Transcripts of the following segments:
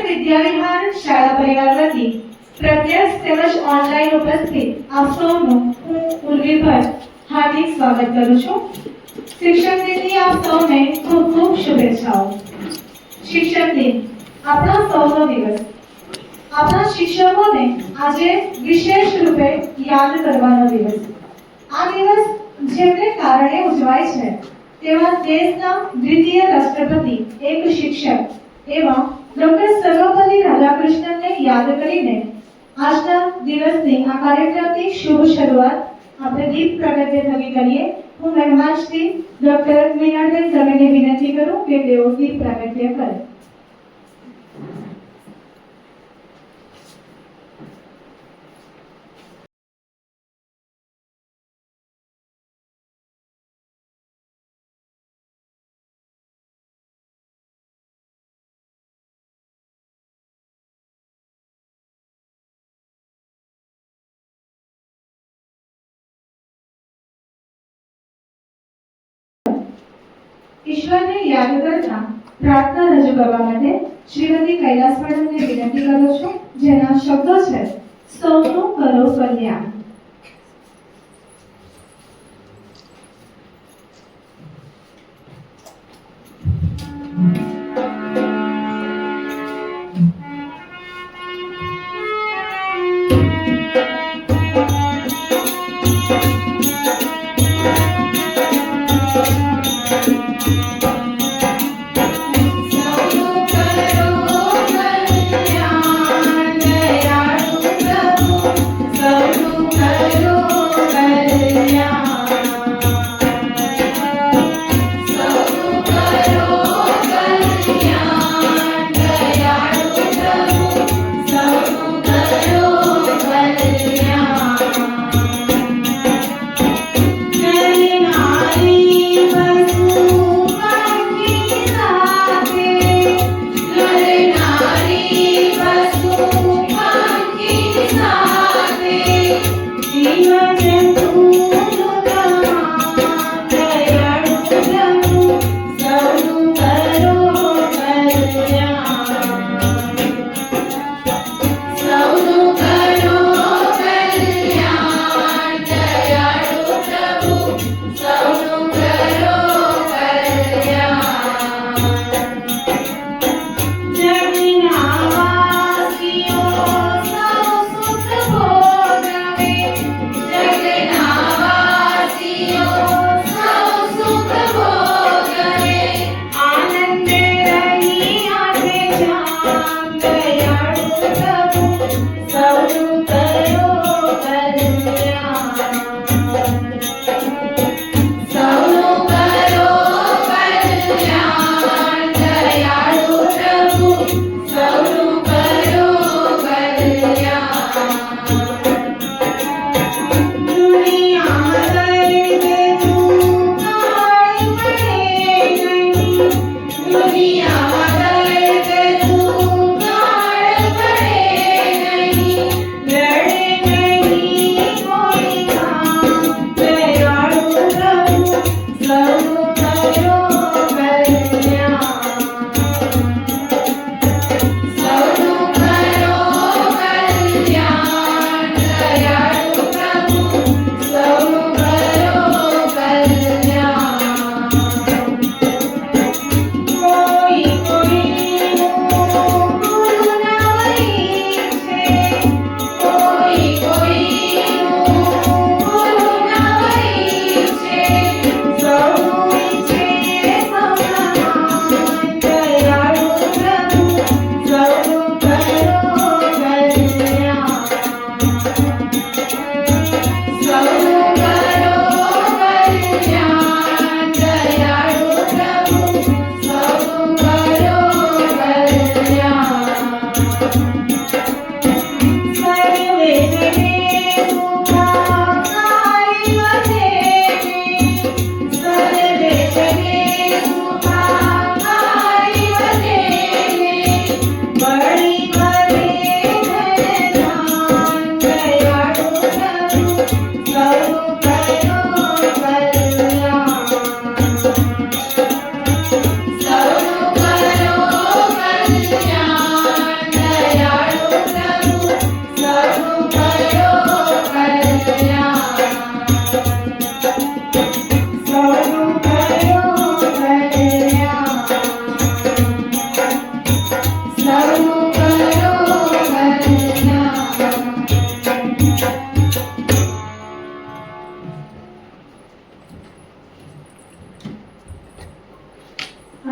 વિદ્યાવિહાર શાળા પરિવાર વતી પ્રત્યક્ષ તેમજ ઓનલાઈન ઉપસ્થિત આપ સૌનું હું ઉર્વી ભટ્ટ હાર્દિક સ્વાગત કરું છું। શિક્ષક દિનની આપ સૌને ખૂબ ખૂબ શુભેચ્છાઓ। શિક્ષક દિન આપણા સૌનો દિવસ, આપણા શિક્ષકોને આજે વિશેષ રૂપે યાદ કરવાનો દિવસ। આ દિવસ જેમને કારણે ઉજવાય છે તેવા દેશના દ્વિતીય રાષ્ટ્રપતિ એક શિક્ષક એવા ડોક્ટર સર્વપલ્લી રાધાકૃષ્ણનને યાદ કરીને આજના દિવસની આ કાર્યક્રમની શુભ શરૂઆત આપણે દીપ પ્રાગટ્ય થકી કરીએ। હું મહેમાન શ્રી ડોક્ટર મીનાબેન દવેને વિનંતી કરું કે તેઓ દીપ પ્રાગટ્ય કરે। ઈશ્વરને યાદ કરતા પ્રાર્થના રજૂ કરવા માટે શ્રીમતી કૈલાસ મેડમને વિનંતી કરું છું, જેના શબ્દો છે સૌનું કરો કલ્યાણ।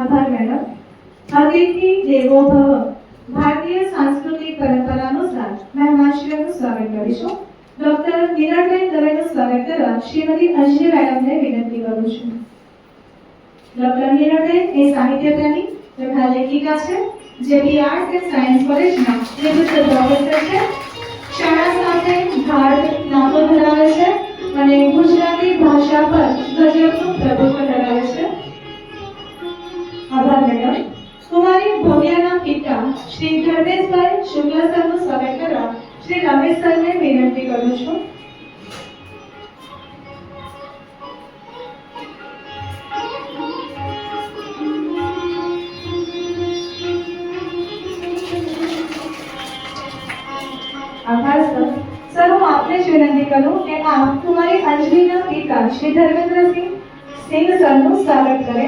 આભાર મેડમ. અતિથિ દેવો ભવ. ભારતીય સાંસ્કૃતિક પરંપરા અનુસાર મહેમાનશ્રીઓનું સ્વાગત કરીશું. ડોક્ટર મીરાબેન દવેનું સ્વાગત કરવા શ્રીમતી અંજલિ મેડમને વિનંતી કરું છું. ડોક્ટર મીરાબેન એ સાહિત્ય પ્રેમી તથા લેખિકા છે, જે બી આર્ટ્સ એન્ડ સાયન્સ કોલેજમાં નિવૃત્ત પ્રોફેસર છે. શાળા સાથે ગાઢ નાતો ધરાવે છે અને ગુજરાતી ભાષા પર ગજબનું પ્રભુત્વ ધરાવે છે. આભાર મેડમ. કુમારી ભવ્યાના પિતા શ્રી ધર્મેશભાઈ શુક્લ સરનું સ્વાગત કરવા શ્રી રમેશ સરને વિનંતી કરું છું. આભાર સર. સર, હું આપને જ વિનંતી કરું કે આપ કુમારી અંજલિના પિતા શ્રી ધર્મેન્દ્રસિંહ સરનું સ્વાગત કરે.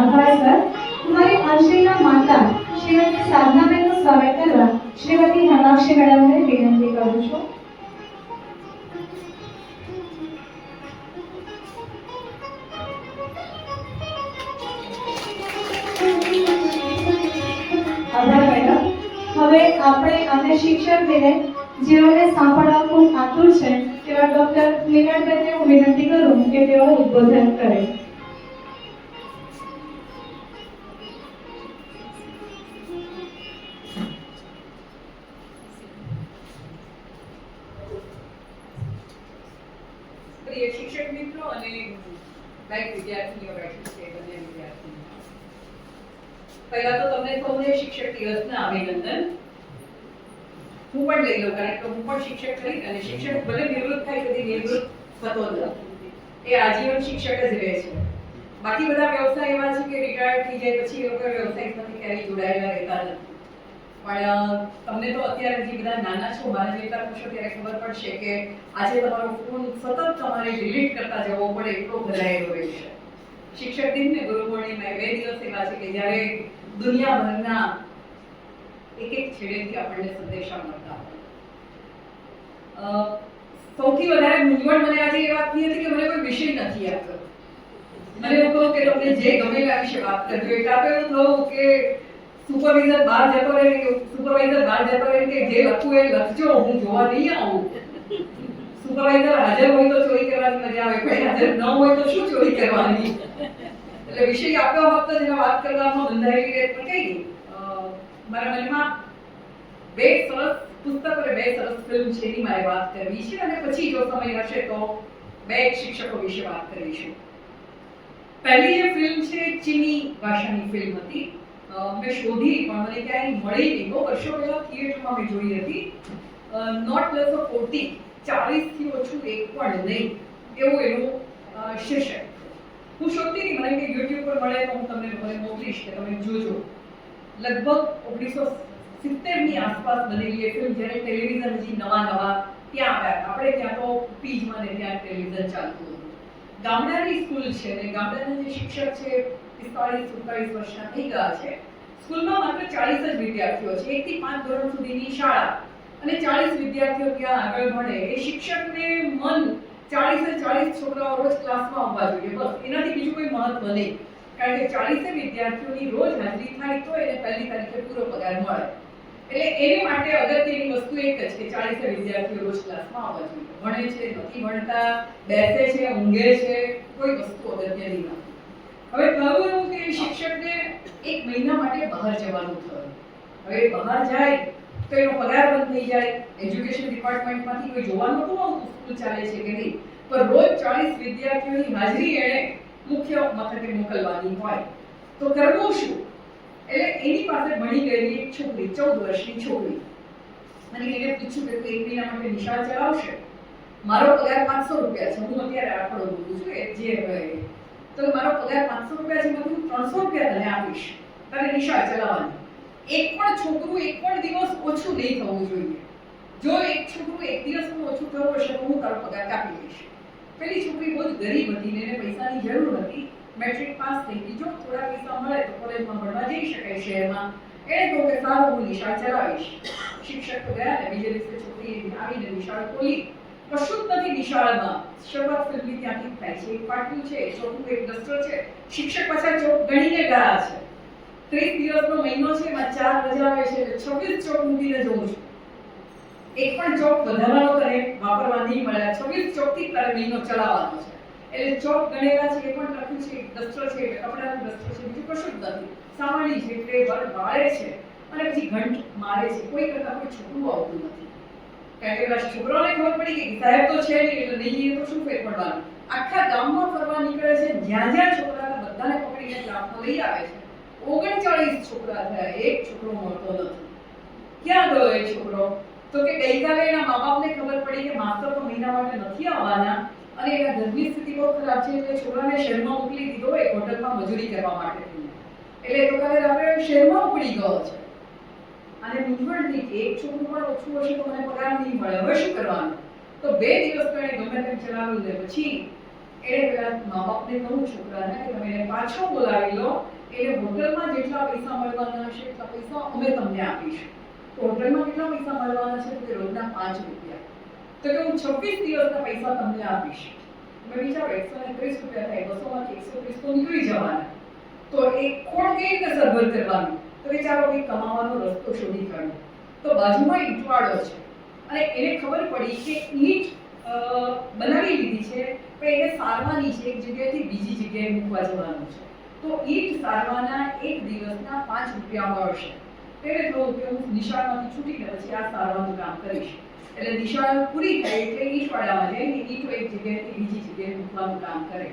આભાર સર. કુમારી અંજલિના માતા શ્રીમતી સાધનાબેનનું સ્વાગત કરવા શ્રીમતી હેમાક્ષી મેડમને વિનંતી કરું છું. આભાર મેડમ. હવે આપણે શિક્ષક દિને જેઓને સાંભળવા ખૂબ આતુર છે તેવા ડોક્ટર મીરાબેનને હું વિનંતી કરું કે તેઓ ઉદ્બોધન કરે. પ્રિય શિક્ષક મિત્રો અને લાઈક વિદ્યાર્થીઓ બેઠી છે બંને વિદ્યાર્થીઓ, પહેલા તો તમને સૌને શિક્ષક દિવસના અભિનંદન. હું પણ લઈ લઉં, કારણ કે હું પણ શિક્ષક થઈ અને શિક્ષક ભલે નિવૃત્ત થાય કદી નિવૃત્ત થતો નથી, એ આજીવન શિક્ષક જ રહે છે. બાકી બધા વ્યવસાય એવા છે કે રિટાયર્ડ થઈ જાય પછી એ લોકો વ્યવસાય સાથે ક્યારેય જોડાયેલા રહેતા નથી. પણ તમને તો અત્યારે જે બધા નાના છો, મારા જેટલા છો, ત્યારે ખબર પડશે કે આજે તમારો ફોન સતત તમારે ડિલીટ કરતા જવો પડે એટલો ભરાયેલો રહેશે. શિક્ષક દિન ને ગુરુ પૂર્ણિમા બે દિવસ એવા છે કે જ્યારે દુનિયાભરના એક છેડેથી આપણને સંદેશા મળતા હોય. સૌથી વધારે મૂંઝવણ મને આજે એ વાતની હતી કે મને કોઈ વિષય નથી આપતો. મને એવું કહું કે તમને જે ગમેલા વિશે વાત કરવી હોય, કાં તો એવું થયું કે સુપરવાઇઝર બહાર જતો રહે કે જે લખવું એ લખજો, હું જોવા નહીં આવું. સુપરવાઇઝર હાજર હોય તો ચોરી કરવાની મજા આવે, પણ હાજર ન હોય તો શું ચોરી કરવાની. એટલે વિષય આપ્યો વખત જેને વાત કરવામાં બંધાયેલી રહે. પણ કઈ મારા મનમાં બે સરસ પુસ્તક અને બે સરસ ફિલ્મ છે એની મારે વાત કરવી છે, અને પછી જો સમય હશે તો બે શિક્ષકો વિશે વાત કરીશું. પહેલી જે ફિલ્મ છે ચીની ભાષાની ફિલ્મ હતી. મેં શોધી પણ મને ક્યાંય મળી નહીં. બહુ વર્ષો પહેલા થિયેટરમાં મેં જોઈ હતી. નોટ લેસ ઓફ 40, 40 થી ઓછું એક પણ નહીં, એવું એનું શીર્ષક. હું શોધતી હતી, મને કે યુટ્યુબ પર મળે તો હું તમને મોકલીશ કે તમે જોજો. લગભગ 1970 ની આસપાસ બનેલી એ ફિલ્મ, જ્યારે ટેલિવિઝન હજી નવા ત્યાં આવ્યા. આપણે ત્યાં તો પીજમાં ને ત્યાં ટેલિવિઝન ચાલતું હતું. ગામડાની સ્કૂલ છે અને ગામડાના જે શિક્ષક છે 45-47 વર્ષના થઈ ગયા છે. સ્કૂલમાં માત્ર 40 જ વિદ્યાર્થીઓ છે, 1 થી 5 ધોરણ સુધીની શાળા, અને 40 વિદ્યાર્થીઓ ત્યાં આગળ ભણે. એ શિક્ષકને મન 40 છોકરાઓ રોજ ક્લાસમાં આવવા જોઈએ, બસ. એનાથી બીજું કોઈ મહત્વ નહીં, કારણ કે 40 વિદ્યાર્થીઓની રોજ હાજરી થાય તો એને પહેલી તારીખે પૂરો પગાર મળે. એટલે એની માટે અગત્યની વસ્તુ એક જ કે 40 વિદ્યાર્થીઓ રોજ ક્લાસમાં આવવા જોઈએ. ભણે છે, નથી ભણતા, બેસે છે, ઊંઘે છે, કોઈ વસ્તુ અગત્યની નથી. હવે કહું એવું કે શિક્ષકને 1 મહિના માટે બહાર જવાનું થયું. હવે બહાર જાય તો એનો પગાર બંધ થઈ જાય. એજ્યુકેશન ડિપાર્ટમેન્ટમાંથી કોઈ જોવા નહોતું આવતું સ્કૂલ ચાલે છે કે નહીં, પણ રોજ 40 વિદ્યાર્થીઓની હાજરી એણે મુખ્ય મથકે મોકલવાની હોય તો કરવું શું? એટલે એની પાસે ભણી ગયેલી એક છોકરી, 14 વર્ષની છોકરી, અને એને પૂછ્યું કે તું 1 મહિના માટે નિશાળ ચલાવશે? મારો પગાર 500 રૂપિયા છે, હું અત્યારે આંકડો બોલું છું, એ જે હોય તો મારો પગાર 500 રૂપિયા છે, હું 300 રૂપિયા તને આપીશ, તારે નિશાળ ચલાવવાની. એક પણ છોકરું એક પણ દિવસ ઓછું નહીં થવું જોઈએ. જો એક છોકરું એક દિવસ પણ ઓછું થયું હશે તો હું તારો પગાર કાપી દઈશ. પેલી છોકરી બહુ ગરીબ હતી ને એને પૈસાની જરૂર હતી. મેટ્રિક પાસ થઈ ગઈ. જો થોડા પૈસા મળે તો કોલેજમાં ભણવા જઈ શકાય શહેરમાં. એણે કહ્યું કે સારું, હું નિશાળ ચલાવીશ. શિક્ષક તો ગયા ને બીજે દિવસે છોકરી આવીને નિશાળ ખોલી કશું જ નથી નિશાળમાં. શરૂઆત ફિલ્મની ત્યાંથી જ થાય છે. એક પાટિયું છે, ચોકનું એક ડસ્ટર છે, શિક્ષક પાછા ચોક ગણીને ગયા છે. 30 દિવસનો મહિનો છે, એમાં 4 રજા આવે છે, એટલે 26 ચોક મૂકીને જવું છું. એક પણ ચોક વધારાનો તને વાપરવા નહીં મળે. 26 ચોકથી તારે મહિનો ચલાવવાનો છે. એટલે ચોક ગણેલા છે, એ પણ લખ્યું છે, ડસ્ટર છે, કપડાનું ડસ્ટર છે, બીજું કશું જ નથી. સામાન્ય છે એટલે વાળે છે અને પછી ઘંટ મારે છે. કોઈ કરતા કોઈ છોકરું આવતું નથી. કારણ કે પેલા છોકરાઓને ખબર પડી ગઈ કે સાહેબ તો છે નહીં, એટલે નહીં જઈએ તો શું ફેર પડવાનું. આખા ગામમાં ફરવા નીકળે છે, જ્યાં જ્યાં છોકરા હતા બધાને પકડીને ક્લાસમાં લઈ આવે છે. 39 છોકરા થયા, એક છોકરો મળતો નથી. ક્યાં ગયો એ છોકરો? તો કે ગઈકાલે એના મા બાપને ખબર પડી કે માસ્ટર તો મહિના માટે નથી આવવાના અને એના ઘરની સ્થિતિ બહુ ખરાબ છે, એટલે છોકરાને શહેરમાં મોકલી દીધો એક હોટલમાં મજૂરી કરવા માટે. એટલે એ તો કાલે રાત્રે શહેરમાં ઉપડી ગયો છે. અને મૂંઝવણ થઈ કે એક છોકરું પણ ઓછું હશે તો મને પગાર નહીં મળે, હવે શું કરવાનું? તો 2 દિવસ તો એને ગમે તેમ ચલાવ્યું લે. પછી એણે પેલા મા બાપને કહ્યું છોકરાને કે તમે એને પાછો બોલાવી લો, એને હોટલમાં જેટલા પૈસા મળવાના હશે એટલા પૈસા અમે તમને આપીશું. તો હોટલમાં કેટલા પૈસા મળવાના છે? તો રોજના 5 રૂપિયા. તો કે હું 26 દિવસના પૈસા તમને આપીશ. મેં વિચારો 130 રૂપિયા થાય, 200 માંથી 130 તો નીકળી જવાના. તો એ ખોટ કેવી રીતે સરભર કરવાની? તો વિચારો કે કમાવાનો રસ્તો શોધી કાઢ્યો. તો બાજુમાં ઈંટવાડો છે અને એને ખબર પડી કે ઈંટ બનાવી લીધી છે પણ એને સારવાની છે, એક જગ્યાએથી બીજી જગ્યાએ મૂકવા જવાનું છે. તો ઈંટ સારવાના એક દિવસના 5 રૂપિયા મળશે. તેને કહ્યું કે હું નિશાળમાંથી છૂટીને પછી આ સારવાનું કામ કરીશ. એટલે નિશાળ પૂરી થાય એટલે ઈંટવાડામાં જઈને ઈંટો એક જગ્યાએથી બીજી જગ્યાએ મૂકવાનું કામ કરે.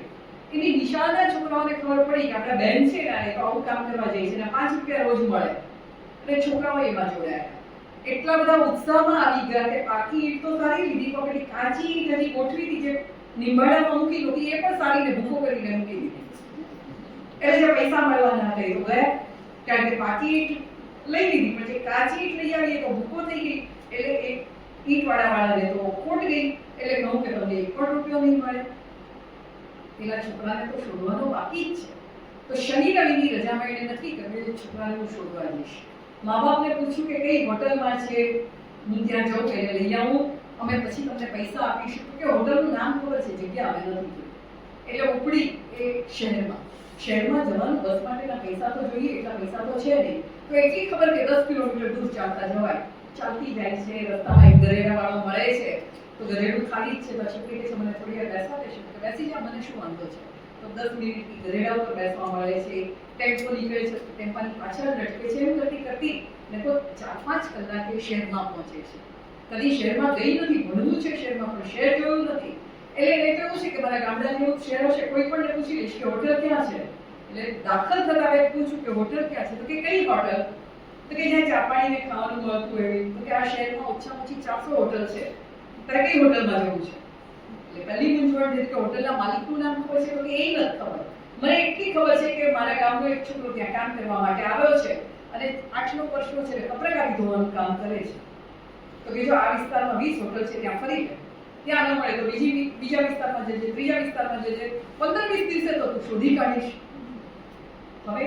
એની નિશાળના છોકરાઓને ખબર પડી કે આપણા બેન છે ને એ તો આવું કામ કરવા જાય છે ને 5 રૂપિયા રોજ મળે. એટલે છોકરાઓ એમાં જોડાયા. એટલા બધા ઉત્સાહમાં આવી ગયા કે પાકી ઈંટ તો સારી લીધી, પણ પેલી કાચી ઈંટ હજી ગોઠવી હતી જે નિંબાડામાં મૂકી હતી એ પણ સારીને ભૂકો કરીને મૂકી દીધી. એટલે જે પૈસા મળવાના હતા એ તો ગયા, કારણ કે પાકી ઈંટ લઈ લીધી પણ જે કાચી ઈંટ લઈ આવી એ તો ભૂકો થઈ ગઈ. એટલે એ ઈંટવાળાને તો ખોટ ગઈ. એટલે કહું કે તમને 1 પણ રૂપિયો નહીં મળે. પેલા છોકરાને તો શોધવાનો બાકી જ છે. તો શનિ રવિની રજામાં એને નક્કી કર્યું કે છોકરાને હું શોધવા જઈશ. મા બાપને પૂછ્યું કે કઈ હોટલમાં છે, હું ત્યાં જાઉં એને લઈ આવું, અમે પછી તમને પૈસા આપીશું. તો કે હોટલનું નામ ખબર છે, જગ્યા અમે નથી જોઈ. એટલે ઉપડી એ શહેરમાં જવાનું બસ માટેના પૈસા તો જોઈએ, એટલા પૈસા તો છે નહીં. તો એટલી ખબર કે 10 કિલોમીટર દૂર ચાલતા જવાય. ચાલતી જાય છે, રસ્તામાં એક ગરેડાવાળો મળે છે. તો ગરેડું ખાલી જ છે. તો છોકરી કહે છે મને થોડી વાર બેસવા દેશો? તો બેસી જા, મને શું વાંધો છે. તો 10 મિનિટથી ગરેડા ઉપર બેસવા મળે છે. ટેમ્પો નીકળે છે, ટેમ્પાની પાછળ લટકે છે. એમ કરતી કરતી ને તો 4-5 કલાકે શહેરમાં પહોંચે છે. કદી શહેરમાં ગઈ નથી, ભણવું છે શહેરમાં પણ શહેર જોયું નથી. એટલે એને કેવું છે કે મારા ગામડાની એવું શહેર હશે, કોઈ પણ પૂછી લઈશ કે હોટલ ક્યાં છે. એટલે દાખલ થતા હવે પૂછું કે હોટલ ક્યાં છે? તો કે કઈ હોટલ? તો કે જ્યાં ચા પાણી ને ખાવાનું મળતું એવી. તો કે આ શહેરમાં ઓછામાં ઓછી 400 હોટલ છે, તારે કઈ હોટલમાં જવું છે? એટલે પહેલી મૂંઝવણ હતી કે હોટલના માલિકનું નામ ખબર છે? તો કે એ નથી ખબર. મને એટલી ખબર છે કે મારા ગામનો એક છોકરો ત્યાં કામ કરવા માટે આવ્યો છે અને 8-9 વર્ષનો છે, કપડાકારી ધોવાનું કામ કરે છે. તો કે જો આ વિસ્તારમાં 20 હોટલ છે, ત્યાં ફરી લે. ત્યાં ન મળે તો બીજા વિસ્તારમાં જજે, ત્રીજા વિસ્તારમાં જજે. 15-20 દિવસે તો તું શોધી કાઢીશ. હવે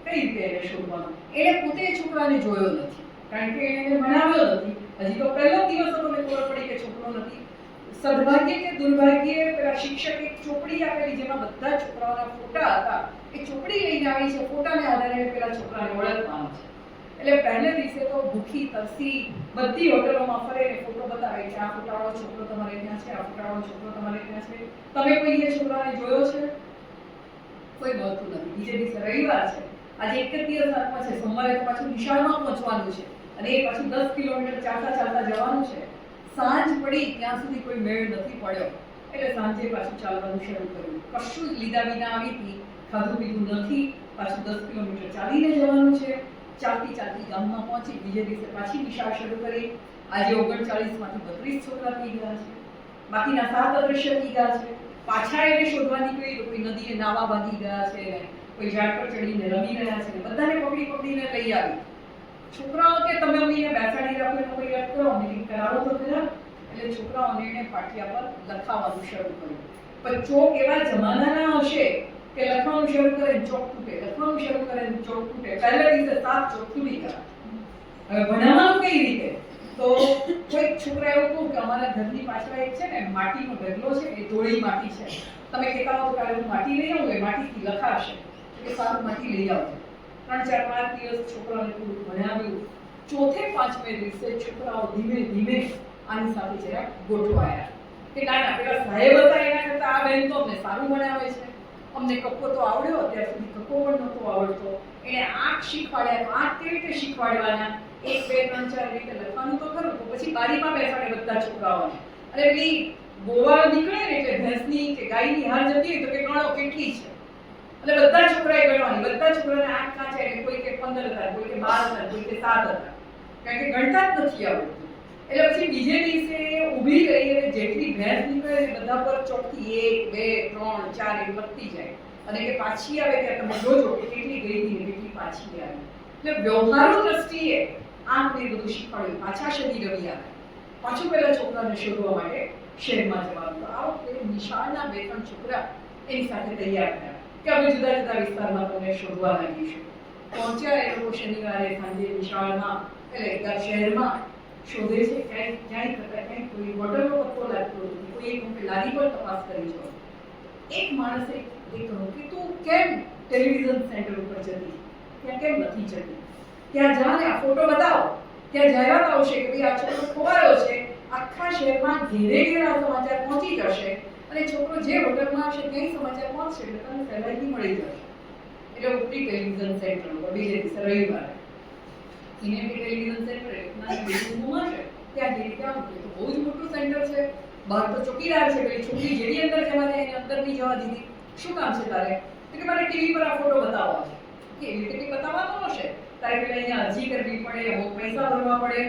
કઈ રીતે એને શોધવાનું? એને પોતે છોકરાને જોયો નથી, કારણ કે એને ભણાવ્યો નથી. હજી તો પહેલો દિવસ હતો ને ખબર પડી કે છોકરો નથી. સદભાગ્ય કે દુર્ભાગ્યે પેલા શિક્ષક એક ચોપડી આપેલી જેમાં બધા છોકરાઓના ફોટા હતા. એ ચોપડી લઈને આવી છે. ફોટાને આધારે પેલા છોકરાને ઓળખવાનો છે. એટલે પહેલે દિવસે તો ભૂખી તરસી બધી હોટલોમાં ફરે ને ફોટો બતાવે કે આ ફોટાવાળો છોકરો તમારે ત્યાં છે, આ ફોટાવાળો છોકરો તમારે ત્યાં છે. તમે કોઈ એ છોકરાને જોયો છે? કોઈ મળતું નથી. બીજે દિવસે રવિવાર છે, આજે એક જ દિવસ હાથમાં છે, સોમવારે તો પાછું નિશાળમાં પહોંચવાનું છે અને એ પાછું 10 કિલોમીટર ચાલતા ચાલતા જવાનું છે. સાંજ પડી ત્યાં સુધી કોઈ મેળ નથી પડ્યો. એટલે સાંજે પાછું ચાલવાનું શરૂ કર્યું. કશું જ લીધા વિના આવી હતી, ખાધું પીધું નથી, પાછું 10 કિલોમીટર ચાલીને જવાનું છે. ચાલતી ચાલતી ગામમાં પહોંચી. બીજે દિવસે પાછી નિશાળ શરૂ કરી. આજે 39 માંથી 32 છોકરા થઈ ગયા છે, બાકીના 7 અદૃશ્ય થઈ ગયા છે. પાછા એને શોધવા નીકળી તો કોઈ નદીએ નાવા ભાગી ગયા છે, કોઈ ઝાડ પર ચડીને રમી રહ્યા છે. બધાને પકડીને લઈ આવી. છોકરાઓ કે તમે અમને બેસાડી રાખો, એનો કોઈ અર્થ કરો, અમને કરાવો તો ખરા. એટલે છોકરાઓને એને પાટિયા પર લખાવવાનું શરૂ કર્યું. પણ ચોક એવા જમાનાના હશે કે લખવાનું શરૂ કરે ચોક તૂટે, લખવાનું શરૂ કરે ચોક તૂટે. પહેલા દિવસે 7 ચોક તૂટી ગયા. હવે ભણાવવાનું કઈ રીતે? તો કોઈ છોકરા એવું કહું કે અમારા ઘરની પાછળ એક છે ને માટીનો ઢગલો છે, એ ધોળી માટી છે. તમે કહેતા હો તો કાલે હું માટી લઈ આવું, એ માટીથી લખાશે કે સારું માટી લઈ આવજો. 3-4-5 દિવસ છોકરાઓને થોડું ભણાવ્યું. ચોથે પાંચમે દિવસે છોકરાઓ ધીમે ધીમે આની સાથે જરાક ગોઠવાયા કે ના ના પેલા સાહેબ હતા એના કરતા આ બેન તો અમને સારું ભણાવે છે, અમને કપ્પો તો આવડ્યો, અત્યાર સુધી કપ્પો પણ નહોતો આવડતો, એને આંખ શીખવાડ્યા તો આંખ કેવી રીતે શીખવાડવાના, 1 2 3 4 રીતે લખવાનું તો ખરું, તો પછી બારીમાં બેસાડે બધા છોકરાઓને. અને પેલી ગોવાળ નીકળે ને એટલે ભેંસની કે ગાયની હાર જતી હોય તો કે ગણો કેટલી છે, એટલે બધા છોકરાએ ગણવાની. બધા છોકરાને આંખ કાચા એટલે કોઈ કે 15 હતા, કોઈ કે 12 હતા, કોઈ કે 7 હતા, કારણ કે ગણતા જ નથી આવડતું. એટલે પછી બીજે દિવસે ઊભી રહી અને જેટલી ભેંસ નીકળે એ બધા પર ચોકથી 1 2 3 4 એમ વધતી જાય અને કે પાછી આવે ત્યારે તમે જોજો કે કેટલી ગઈ હતી ને કેટલી પાછી આવી. એટલે વ્યવહારુ દ્રષ્ટિએ આમને બધું શીખવાડ્યું. પાછા શનિ રવિ આવે, પાછું પેલા છોકરાને શોધવા માટે શહેરમાં જવાનું. તો આ વખતે નિશાળના 2-3 છોકરા એની સાથે તૈયાર થયા કે અમે જુદા જુદા વિસ્તારમાં તમને શોધવા લાગીશું. પહોંચ્યા એ લોકો શનિવારે સાંજે નિશાળમાં એટલે શહેરમાં શોધે છે. ક્યાંય કરતા ક્યાંય કોઈ હોટલનો પત્તો લાગતો નથી, કોઈ એક લારી પર તપાસ કરી જો. એક માણસે એ કહ્યું કે તું કેમ ટેલિવિઝન સેન્ટર ઉપર જતી, ત્યાં કેમ નથી જતી, ત્યાં જા ને આ ફોટો બતાવો, ત્યાં જાહેરાત આવશે કે ભાઈ આ છોકરો ખોવાયો છે, આખા શહેરમાં ઘેરે ઘેર આ સમાચાર પહોંચી જશે અને છોકરો જે હોટલમાં હશે ત્યાં સમાચાર પહોંચશે એટલે તમને સહેલાઈથી મળી જશે. એટલે ઉપરી ટેલિવિઝન સેન્ટર ઉપર બીજે દિવસે રવિવારે સિનેમેટિક ટેલિવિઝન સેન્ટર એટલા બેડરૂમમાં છે, ત્યાં જઈને ત્યાં મૂક્યું. તો બહુ જ મોટું સેન્ટર છે, બહાર તો ચોકીદાર છે, પેલી છોકરી જેવી અંદર જવા દે એને અંદર નહીં જવા દીધી. શું કામ છે તારે? તો કે મારે ટીવી પર આ ફોટો બતાવવા છે. કે એવી રીતે કંઈ બતાવવાનો હશે, તારે પેલા અહીંયા અરજી કરવી પડે, અમુક પૈસા ભરવા પડે.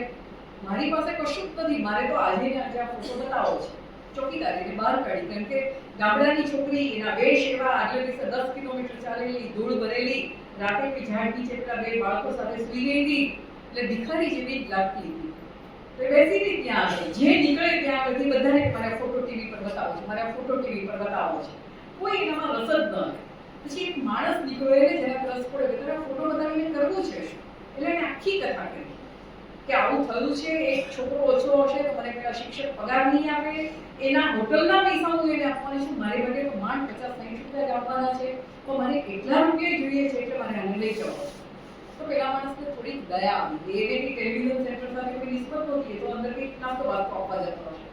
મારી પાસે કશું જ નથી, મારે તો આજે ને આજે આ ફોટો બતાવવો છે. ચોકીદારીને બહાર કાઢી, કેમ કે ગામડાની છોકરી એના વેશ એવા, આગલે દિવસે 10 કિલોમીટર ચાલેલી, ધૂળ ભરેલી, રાતે કે ઝાડ નીચે પેલા 2 બાળકો સાથે સૂઈ ગઈ હતી, એટલે ભિખારી જેવી જ લાગતી હતી. તો બેસી હતી ત્યાં આગળ, જે નીકળે ત્યાં આગળથી બધાને મારા ફોટો ટીવી પર બતાવો છે, મારા ફોટો ટીવી પર બતાવો છે. કોઈ એનામાં રસ જ ન લે. પછી એક માણસ નીકળ્યો, એને જરાક રસ પડ્યો કે તારા ફોટો બતાવીને કરવું છે શું? એટલે એને આખી કથા કરી કે આવું થયું છે, એક છોકરો ઓછો હશે તો મને પેલા શિક્ષક પગાર નહીં આપે, એના હોટલના પૈસા હું એને આપવાની છું, મારી ભાગે તો માંડ 50-60 રૂપિયા જ આપવાના છે, તો મને કેટલા રૂપિયા જોઈએ છે એટલે મારે આને લઈ જવો છે. તો પેલા માણસને થોડી દયા આવી, એને બી ટેલિવિઝન સેન્ટર સાથે કોઈ નિસ્બત નહોતી, તો અંદર કંઈક નાસ્તો બાસ્તો આપવા જતો હશે.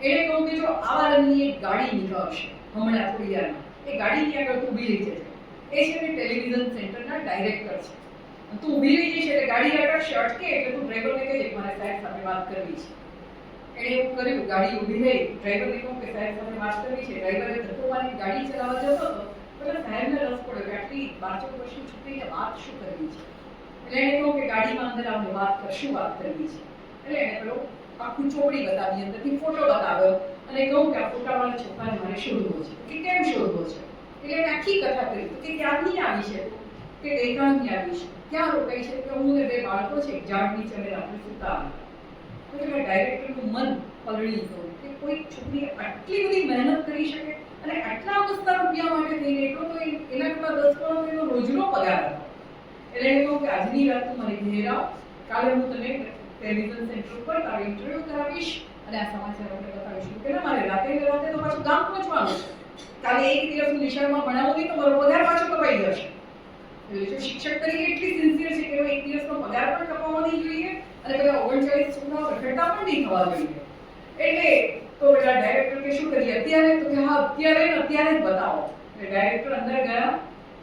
એને કહું કે જો આવા રંગની એક ગાડી નીકળશે હમણાં થોડી વારમાં, એ ગાડીની આગળ ઊભી રહી જશે. એ છે ને ટેલિવિઝન સેન્ટરના ડાયરેક્ટર છે. તું ઊભી રહી જઈશ એટલે ગાડી અટકશે, અટકે એટલે તું ડ્રાઈવરને કહેજે કે મારે સાહેબ સાથે વાત કરવી છે. એણે એવું કર્યું, ગાડી ઊભી રહી, ડ્રાઈવરને કહું કે સાહેબ સાથે વાત કરવી છે. ડ્રાઈવરે ધક્કો મારી ગાડી ચલાવવા જતો હતો, એટલે સાહેબને રસ પડ્યો કે આટલી 12 વર્ષની છોકરીને વાત શું કરવી છે. એટલે એણે કહ્યું કે ગાડીમાં અંદર આવને વાત કર, શું વાત કરવી છે. એટલે એણે પેલો આખું ચોપડી બતાવી, અંદરથી ફોટો બતાવ્યો અને કહું કે આ ફોટાવાળા છોકરાને મારે શોધવો છે. કે કેમ શોધવો છે? એટલે એને આખી કથા કરી કે ક્યાંથી આવી છે, કે ગઈકાલની આવી છે, ક્યાં રોકાઈ છે, કે હું ને 2 બાળકો છે એક ઝાડ નીચે અમે રાત્રે સૂતા હતા. એટલે ડાયરેક્ટરનું મન પલળી ગયું કે કોઈ છોકરી આટલી બધી મહેનત કરી શકે અને આટલા ઓછા રૂપિયા માટે થઈને એટલો તો એના કરતા 10 ગણો એનો રોજનો પગાર હતો. એટલે એને કહું કે આજની રાત તું મારી ઘેર આવ, કાલે હું તને ટેલિવિઝન સેન્ટર ઉપર તારો ઇન્ટરવ્યુ કરાવીશ અને આ સમાચાર આપણે બતાવીશું. કે ના મારે રાતે તો પાછું ગામ પહોંચવાનું છે, કાલે એક દિવસ હું નિશાળમાં ભણાવું નહીં તો મારો પગાર પાછો કપાઈ જશે. એટલે જો શિક્ષક તરીકે એટલી સિન્સિયર છે કે એક દિવસનો પગાર પણ કપાવવો નહીં જોઈએ અને પેલા 39 છોકરાઓ રખડતા પણ નહીં થવા જોઈએ. એટલે તો પેલા ડાયરેક્ટર કે શું કરીએ અત્યારે? તો કે હા અત્યારે જ બતાવો. એટલે ડાયરેક્ટર અંદર ગયા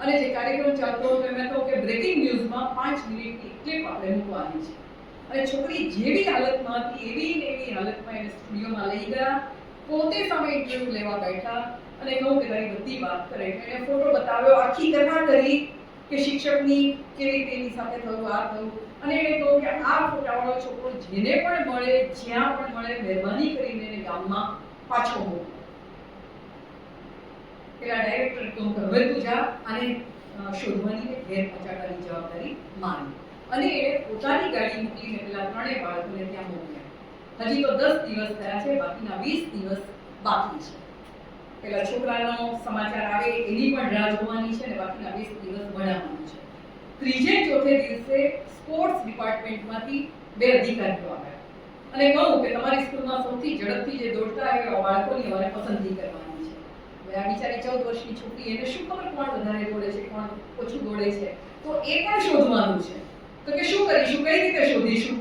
અને જે કાર્યક્રમ ચાલતો હતો એમાં તો કે બ્રેકિંગ ન્યૂઝમાં 5 મિનિટની ક્લિપ આપણે મૂકવાની છે. અને છોકરી જેવી હાલતમાં હતી એવી ને એવી હાલતમાં એને સ્ટુડિયોમાં લઈ ગયા, પોતે સામે ઇન્ટરવ્યુ લેવા બેઠા અને કહું કે તારી બધી વાત કરે. એને ફોટો બતાવ્યો, આખી કથા કરી કે શિક્ષકની કેવી રીતે એની સાથે થયું, આ થયું. અને એને કહું કે આ ફોટાવાળો છોકરો જેને પણ મળે, જ્યાં પણ મળે, મહેરબાની કરીને એને ગામમાં પાછો મોકલો. પેલા ડાયરેક્ટર કહું કે હવે તું જા અને શોધવાની ઘેર પહોંચાડવાની જવાબદારી માની. અને એણે પોતાની ગાડી મૂકીને પેલા 3 બાળકોને ત્યાં મોકલ્યા. હજી તો 10 દિવસ થયા છે, બાકીના 20 દિવસ બાકી છે. પેલા છોકરાનો સમાચાર આવે એની પણ રાહ જોવાની છે અને બાકીના 20 દિવસ ભણાવવાનું છે. ત્રીજે ચોથે દિવસે સ્પોર્ટ્સ ડિપાર્ટમેન્ટમાંથી 2 અધિકારીઓ આવ્યા અને કહું કે તમારી સ્કૂલમાં સૌથી ઝડપથી જે દોડતા હોય એવા બાળકોની અમારે પસંદગી કરવાની છે. હવે આ બિચારી 14 વર્ષની છોકરી, એને શું ખબર કોણ વધારે દોડે છે, કોણ ઓછું દોડે છે, તો એ પણ શોધવાનું છે. તો કે શું કરીશું, કઈ રીતે શોધીશું?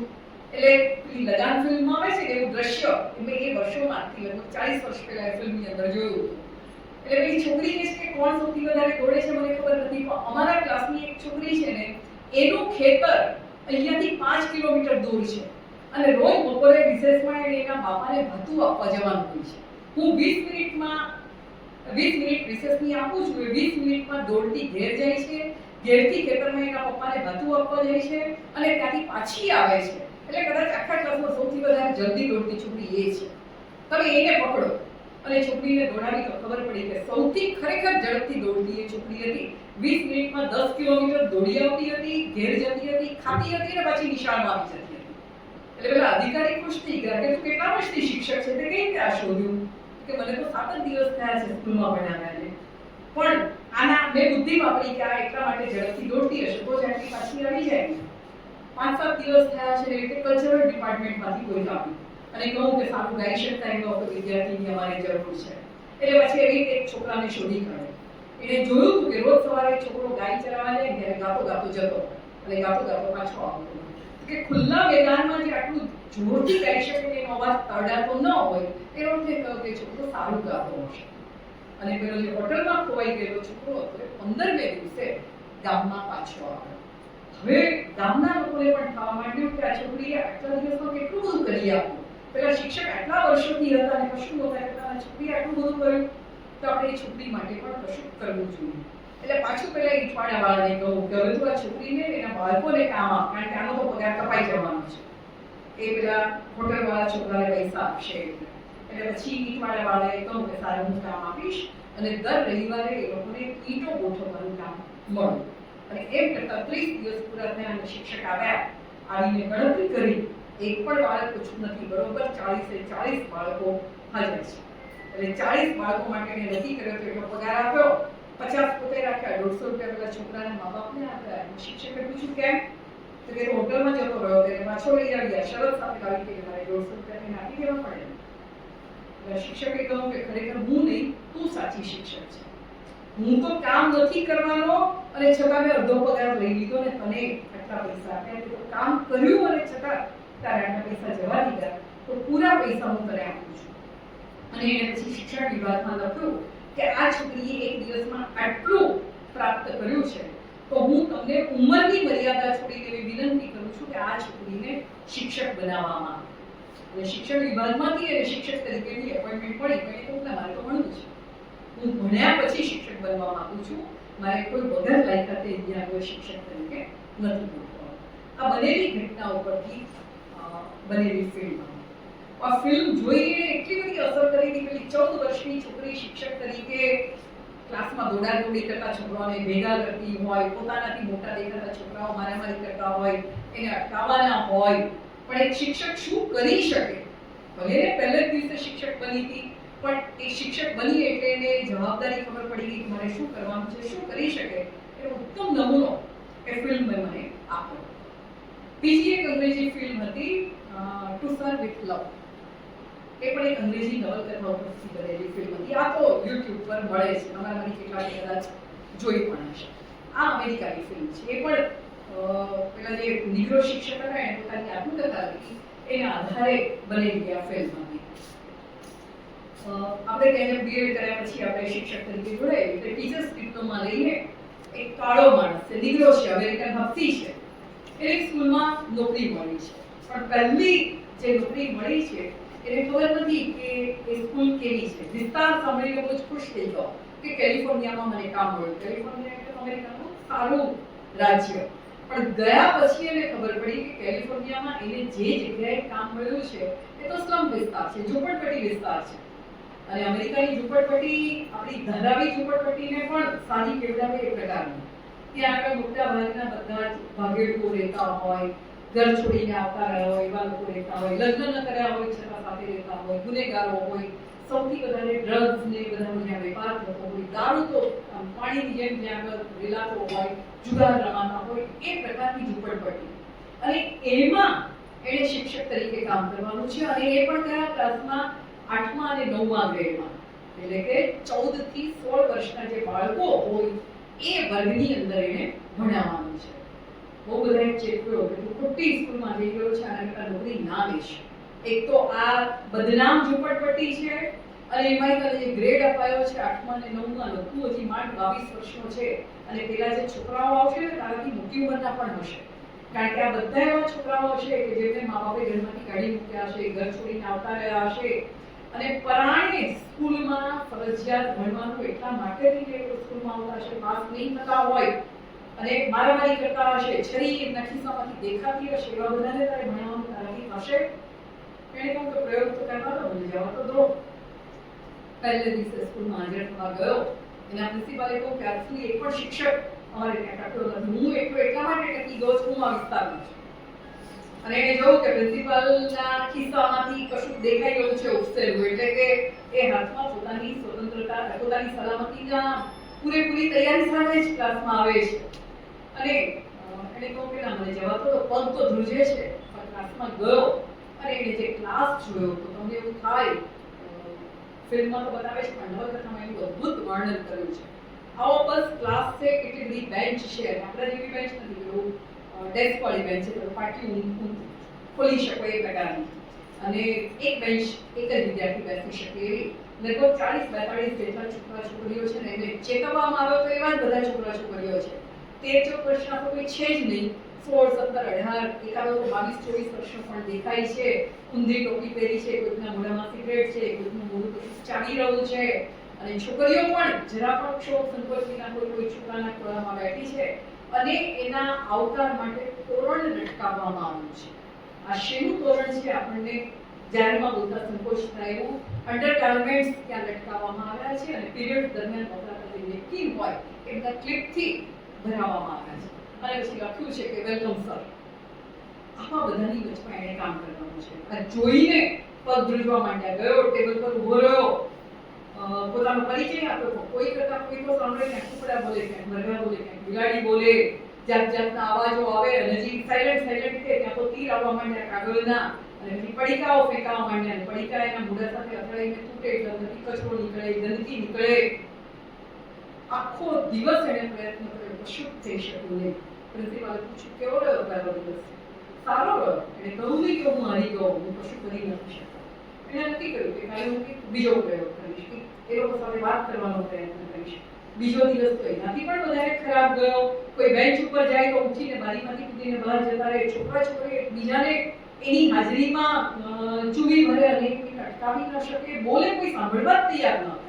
એટલે પેલી લગાન ફિલ્મમાં આવે છે કે એવું દ્રશ્ય મેં એ વર્ષોમાંથી લગભગ 40 વર્ષ પહેલા એ ફિલ્મની અંદર જોયું હતું. એટલે પેલી છોકરી કહે છે કે કોણ સૌથી વધારે દોડે છે મને ખબર નથી, પણ અમારા ક્લાસની એક છોકરી છે ને, એનું ખેતર અહીંયાથી 5 કિલોમીટર દૂર છે અને રોજ બપોરે રિસેસમાં એના બાપાને ભાતું આપવા જવાનું હોય છે. હું 20 મિનિટ રિસેસની આપું છું, એ 20 મિનિટમાં દોડતી ઘેર જાય છે, ઘેરથી ખેતરમાં એના પપ્પાને ભાતું આપવા જાય છે અને ત્યાંથી પાછી આવે છે. એટલે કદાચ આખા ક્લાસમાં સૌથી વધારે જલ્દી દોડતી છોકરી એ છે. તમે એને પકડો અને છોકરીને દોડાવી તો ખબર પડી કે સૌથી ખરેખર ઝડપથી દોડતી એ છોકરી હતી. 20 મિનિટમાં 10 કિલોમીટર દોડી આવતી હતી, ઘેર જતી હતી, ખાતી હતી અને પાછી નિશાળમાં આવી જતી હતી. એટલે પેલા અધિકારી ખુશ થઈ ગયા કે તું કેટલા વર્ષથી શિક્ષક છે, તે કઈ રીતે આ શોધ્યું? કે મને તો 7 જ દિવસ થયા છે સ્કૂલમાં ભણાવ્યાને, પણ આના મેં બુદ્ધિ વાપરી કે આ એટલા માટે ઝડપથી દોડતી હશે તો જ આટલી પાછી આવી જાય. 5-7 દિવસ થયા છે એટલે કલ્ચરલ ડિપાર્ટમેન્ટમાંથી કોઈ આવ્યું અને કહું કે સારું ગાઈ શકતા એવા વિદ્યાર્થીની અમારે જરૂર છે. એટલે પછી એવી રીતે એક છોકરાને શોધી કાઢ્યો. એને જોયું હતું કે રોજ સવારે છોકરો ગાય ચરાવવા જાય ત્યારે ગાતો ગાતો જતો અને ગાતો ગાતો પાછો આવતો. કે ખુલ્લા મેદાનમાં જે આટલું જોરથી ગાઈ શકે એનો અવાજ તરડાતો ન હોય એનો અર્થ એ થયો કે છોકરો સારું ગાતો હશે. અને પેલો જે હોટલમાં ખોવાઈ ગયેલો છોકરો હતો એ 15મે દિવસે ગામમાં પાછો આવ્યો. હવે ગામના લોકોને પણ થવા માંડ્યું કે આ છોકરીએ આટલા દિવસમાં કેટલું બધું કરી આપ્યું. પેલા શિક્ષક આટલા વર્ષોથી હતા અને કશું નહોતા કરતા, છોકરીએ આટલું બધું કર્યું, તો આપણે એ છોકરી માટે પણ કશું કરવું જોઈએ. એટલે પાછું પેલા ઈંટવાડાવાળાને કહું કે હવે તું આ છોકરીને એના બાળકોને કામ આપ, કારણ કે આનો તો પગાર કપાઈ જવાનો છે. એ પેલા હોટલવાળા છોકરાને પૈસા આપશે. એટલે પછી ઈંટવાડાવાળાએ કહું કે સારું હું કામ આપીશ અને દર રવિવારે એ લોકોને ઈંટો ગોઠવવાનું કામ મળ્યું. અને એમ કરતા 30 દિવસ પૂરા થયા અને શિક્ષક આવ્યા, આવીને ગણતરી કરી, એક પણ બાળક ઓછું નથી, બરોબર 40 બાળકો હાજર છે. એટલે 40 બાળકો માટે મેં નક્કી કર્યો કે એટલો પગાર આપ્યો, 50 પોતે રાખ્યા, 150 રૂપિયા પેલા છોકરાના મા બાપને આપ્યા. શિક્ષકે પૂછ્યું કેમ? તો કે હોટલમાં જતો રહ્યો ત્યારે પાછો લઈ આવ્યા, શરત સાથે લાવી કે મારે 150 રૂપિયા એને આપી દેવા પડે. એટલે શિક્ષકે કહ્યું કે ખરેખર હું નહીં, તું સાચી શિક્ષક છે. હું તો કામ નથી કરવાનો અને છતાં મેં અડધો પગાર લઈ લીધો ને તને આટલા પૈસા આપ્યા. તો કામ કર્યું અને છતાં તારે આટલા પૈસા જવા દીધા, તો પૂરા પૈસા હું તને આપું છું. અને એને પછી શિક્ષણ વિભાગમાં લખ્યું કે આ છોકરીએ એક દિવસમાં આટલું પ્રાપ્ત કર્યું છે, તો હું તમને ઉંમરની મર્યાદા છોડી દેવી વિનંતી કરું છું કે આ છોકરીને શિક્ષક બનાવવામાં આવે. એટલે શિક્ષણ વિભાગમાંથી એને શિક્ષક તરીકેની એપોઇન્ટમેન્ટ મળી. પણ એ તો મારે તો ભણવું છે, હું ભણ્યા પછી શિક્ષક બનવા માંગુ છું, મારે કોઈ વગર લાયકાતે ત્યાં કોઈ શિક્ષક તરીકે નથી બનવું. આ બનેલી ઘટના ઉપરથી બનેલી ફિલ્મ. આ ફિલ્મ જોઈને એટલી બધી અસર કરી હતી. પેલી 14 વર્ષની છોકરી શિક્ષક તરીકે ક્લાસમાં દોડાદોડી કરતા છોકરાઓને ભેગા કરતી હોય, પોતાનાથી મોટા દેખાતા છોકરાઓ મારામારી કરતા હોય, એને અટકાવવાના હોય. પણ એક શિક્ષક શું કરી શકે? ભલે ને પહેલે જ દિવસે શિક્ષક બની હતી, પણ એ શિક્ષક બની એટલે એને જવાબદારી ખબર પડી ગઈ કે મારે શું કરવાનું છે, શું કરી શકે. એનો ઉત્તમ નમૂનો એ ફિલ્મે મને આપ્યો. બીજી એક અંગ્રેજી ફિલ્મ હતી ટુ સર વિથ લવ. એ પણ એક અંગ્રેજી નવલકથા ઉપરથી બનેલી ફિલ્મ હતી. આ તો યુટ્યુબ પર મળે છે, તમારામાંથી કેટલાક કદાચ જોઈ પણ હશે. આ અમેરિકાની ફિલ્મ છે. એ પણ પેલા જે નિગ્રો શિક્ષક હતા એને પોતાની આત્મકથા લખી, એના આધારે બનેલી આ ફિલ્મ હતી. આપણે તેને બીએડ કર્યા પછી આપણે શિક્ષક તરીકે જોડાયા એટલે ટીચર્સ ડિપ્લોમા લઈને એક કાળો માણસ છે, નિગ્રો છે, અમેરિકન હસ્તી છે, એને સ્કૂલમાં નોકરી મળી છે. પણ પહેલી જે નોકરી મળી છે એને ખબર નથી કે એ સ્કૂલ કેવી છે. વિસ્તાર સાંભળીને બહુ જ ખુશ થઈ ગયો કે કેલિફોર્નિયામાં મને કામ મળ્યું. કેલિફોર્નિયા એટલે અમેરિકાનું સારું રાજ્ય. પણ ગયા પછી એને ખબર પડી કે કેલિફોર્નિયામાં એને જે જગ્યાએ કામ મળ્યું છે એ તો સ્લમ વિસ્તાર છે, ઝૂંપડપટ્ટી વિસ્તાર છે. અને અમેરિકાની ઝૂંપડપટ્ટી આપણી ધારાવી ઝૂંપડપટ્ટીને પણ સારી કેવડાવે એ પ્રકારની. ત્યાં આગળ મોટા ભાગના બધા જ ભાગેડુઓ રહેતા હોય, ઘર છોડીને આવતા રહ્યા હોય એવા લોકો રહેતા હોય, લગ્ન ન કર્યા હોય છતાં સાથે રહેતા હોય, ગુનેગારો હોય, સૌથી વધારે ડ્રગ્સ ને બધાનો જ્યાં વેપાર થતો હોય, દારૂ તો પાણીની જેમ જ્યાં આગળ રેલાતો હોય, જુગાર રમાતા હોય, એ પ્રકારની ઝૂંપડપટ્ટી. અને એમાં એણે શિક્ષક તરીકે કામ કરવાનું છે અને એ પણ કયા ક્લાસમાં 8મા અને 9મા ગ્રેડમાં, એટલે કે 14 થી 16 વર્ષના જે બાળકો હોય એ વર્ગની અંદર એને ભણાવવાનું છે. બહુ બધાએ ચેતવ્યો કે તું ખોટી સ્કૂલમાં જઈ ગયો છે, આના કરતા નોકરી ના લેશ. એક તો આ બદનામ ઝૂંપડપટ્ટી છે અને એમાંય તને જે ગ્રેડ અપાયો છે 8મા અને 9મા, તું હજી માંડ 22 વર્ષનો છે અને પેલા જે છોકરાઓ આવશે ને તારાથી મોટી ઉંમરના પણ હશે, કારણ કે આ બધા એવા છોકરાઓ છે કે જેમને મા બાપે ઘરમાંથી કાઢી મૂક્યા હશે, ઘર છોડીને આવતા રહ્યા હશે અને પરાણે સ્કૂલમાં ફરજિયાત ભણવાનું એટલા માટે થઈને સ્કૂલમાં આવતા હશે, પાસ નહીં થતા હોય અને મારામારી કરતા હશે, છરી એમના ખિસ્સામાંથી દેખાતી હશે, એવા બધાને તારે ભણાવવાનું તારાથી થશે? એને કહું કે પ્રયોગ તો કરવા દો, મને જવા તો દો. પહેલે દિવસે સ્કૂલમાં હાજર થવા ગયો, એના પ્રિન્સિપાલે કહું કે આજથી એક પણ શિક્ષક અમારે ત્યાં ટક્યો નથી. હું એકલો એટલા માટે ટકી ગયો છું, હું આ વિસ્તારનો છું. અને એને જોયું કે પ્રિન્સિપાલના ખિસ્સામાંથી કશું દેખાઈ ગયું છે ઉફસેલું, એટલે કે એ હાથમાં પોતાની સ્વતંત્રતા, પોતાની સલામતીના પૂરેપૂરી તૈયારી સાથે જ ક્લાસમાં આવે છે. અને એને કહું કે ના, મને જવા તો પગ તો ધ્રુજે છે, પણ ક્લાસમાં ગયો અને એને જે ક્લાસ જોયો તો તમને એવું થાય, ફિલ્મમાં તો બતાવે છે પણ નવલકથામાં એનું અદ્ભુત વર્ણન કર્યું છે. આવો બસ ક્લાસ છે, કેટલી બધી બેન્ચ છે, આપણા જેવી બેન્ચ નથી, પેલું ડેસ્ક વાળી બેન્ચ છે, તો પાટિયું ખોલી શકો એ પ્રકારની, અને એક બેન્ચ એક જ વિદ્યાર્થી બેસી શકે એવી લગભગ 40-42 જેટલા છોકરા છોકરીઓ છે ને એને ચેતવવામાં આવ્યો તો એવા જ બધા છોકરા છોકરીઓ છે. 13-14 વર્ષના તો કોઈ છે જ નહીં, 16, 17, 18, એકાદો તો 22-24 વર્ષનો પણ દેખાય છે, ઊંધી ટોપી પહેરી છે, કોઈકના મોઢામાં સિગરેટ છે, કોઈકનું મોઢું ચાલી રહ્યું છે, અને છોકરીઓ પણ જરા પણ ક્ષોભ સંકોચ વિના કોઈ છોકરાના ખોળામાં બેઠી છે અને એના આવકાર માટે તોરણ લટકાવવામાં આવ્યું છે. આ શેનું તોરણ છે આપણને જાહેરમાં બોલતા સંકોચ થાય એવું અંડરગાર્મેન્ટ્સ ત્યાં લટકાવવામાં આવ્યા છે અને પીરિયડ દરમિયાન વપરાતા જે નેપકિન હોય એ બધા ક્લિપથી ભરાવવામાં આવ્યા છે અને પછી લખ્યું છે કે વેલકમ સર. આવા બધાની વચમાં એને કામ કરવાનું છે. આ જોઈને પગ ધ્રુજવા માંડ્યા, ગયો ટેબલ પર ઉભો રહ્યો, પોતાનો પરિચય આપ્યો. કોઈ કરતા કોઈ તો સાંભળે, ક્યાંક કુકડા બોલે, ક્યાંક મરઘા બોલે, ક્યાંક બિલાડી બોલે, જાત જાતના અવાજો આવે અને હજી સાયલેન્ટ કે ત્યાં તો તીર આવવા માંડ્યા કાગળના અને પછી પડીકાઓ ફેંકાવા માંડ્યા અને પડીકા એના મોઢા સાથે અથડાઈને તૂટે, ગંદકી કચરો નીકળે, ગંદકી નીકળે. આખો દિવસ એને પ્રયત્ન કર્યો, કશું થઈ શક્યું નહીં. પ્રિન્સિપાલે પૂછ્યું કેવો રહ્યો પહેલો દિવસ? સારો રહ્યો. એને કહ્યું નહીં કે હું હારી ગયો, હું કશું કરી નથી શકતો. એને નક્કી કર્યું કે કાલે હું બીજો પ્રયોગ કરીશ, એ લોકો સાથે વાત કરવાનો પ્રયત્ન કરીશ. બીજો દિવસ તો એનાથી પણ વધારે ખરાબ ગયો. કોઈ બેન્ચ ઉપર જાય તો ઉઠીને બારીમાંથી કૂદીને બહાર જતા રહે. છોકરા છોકરી એકબીજાને એની હાજરીમાં ચૂવી ભરે અને કોઈને અટકાવી ન શકે, બોલે કોઈ સાંભળવા જ તૈયાર ન થાય.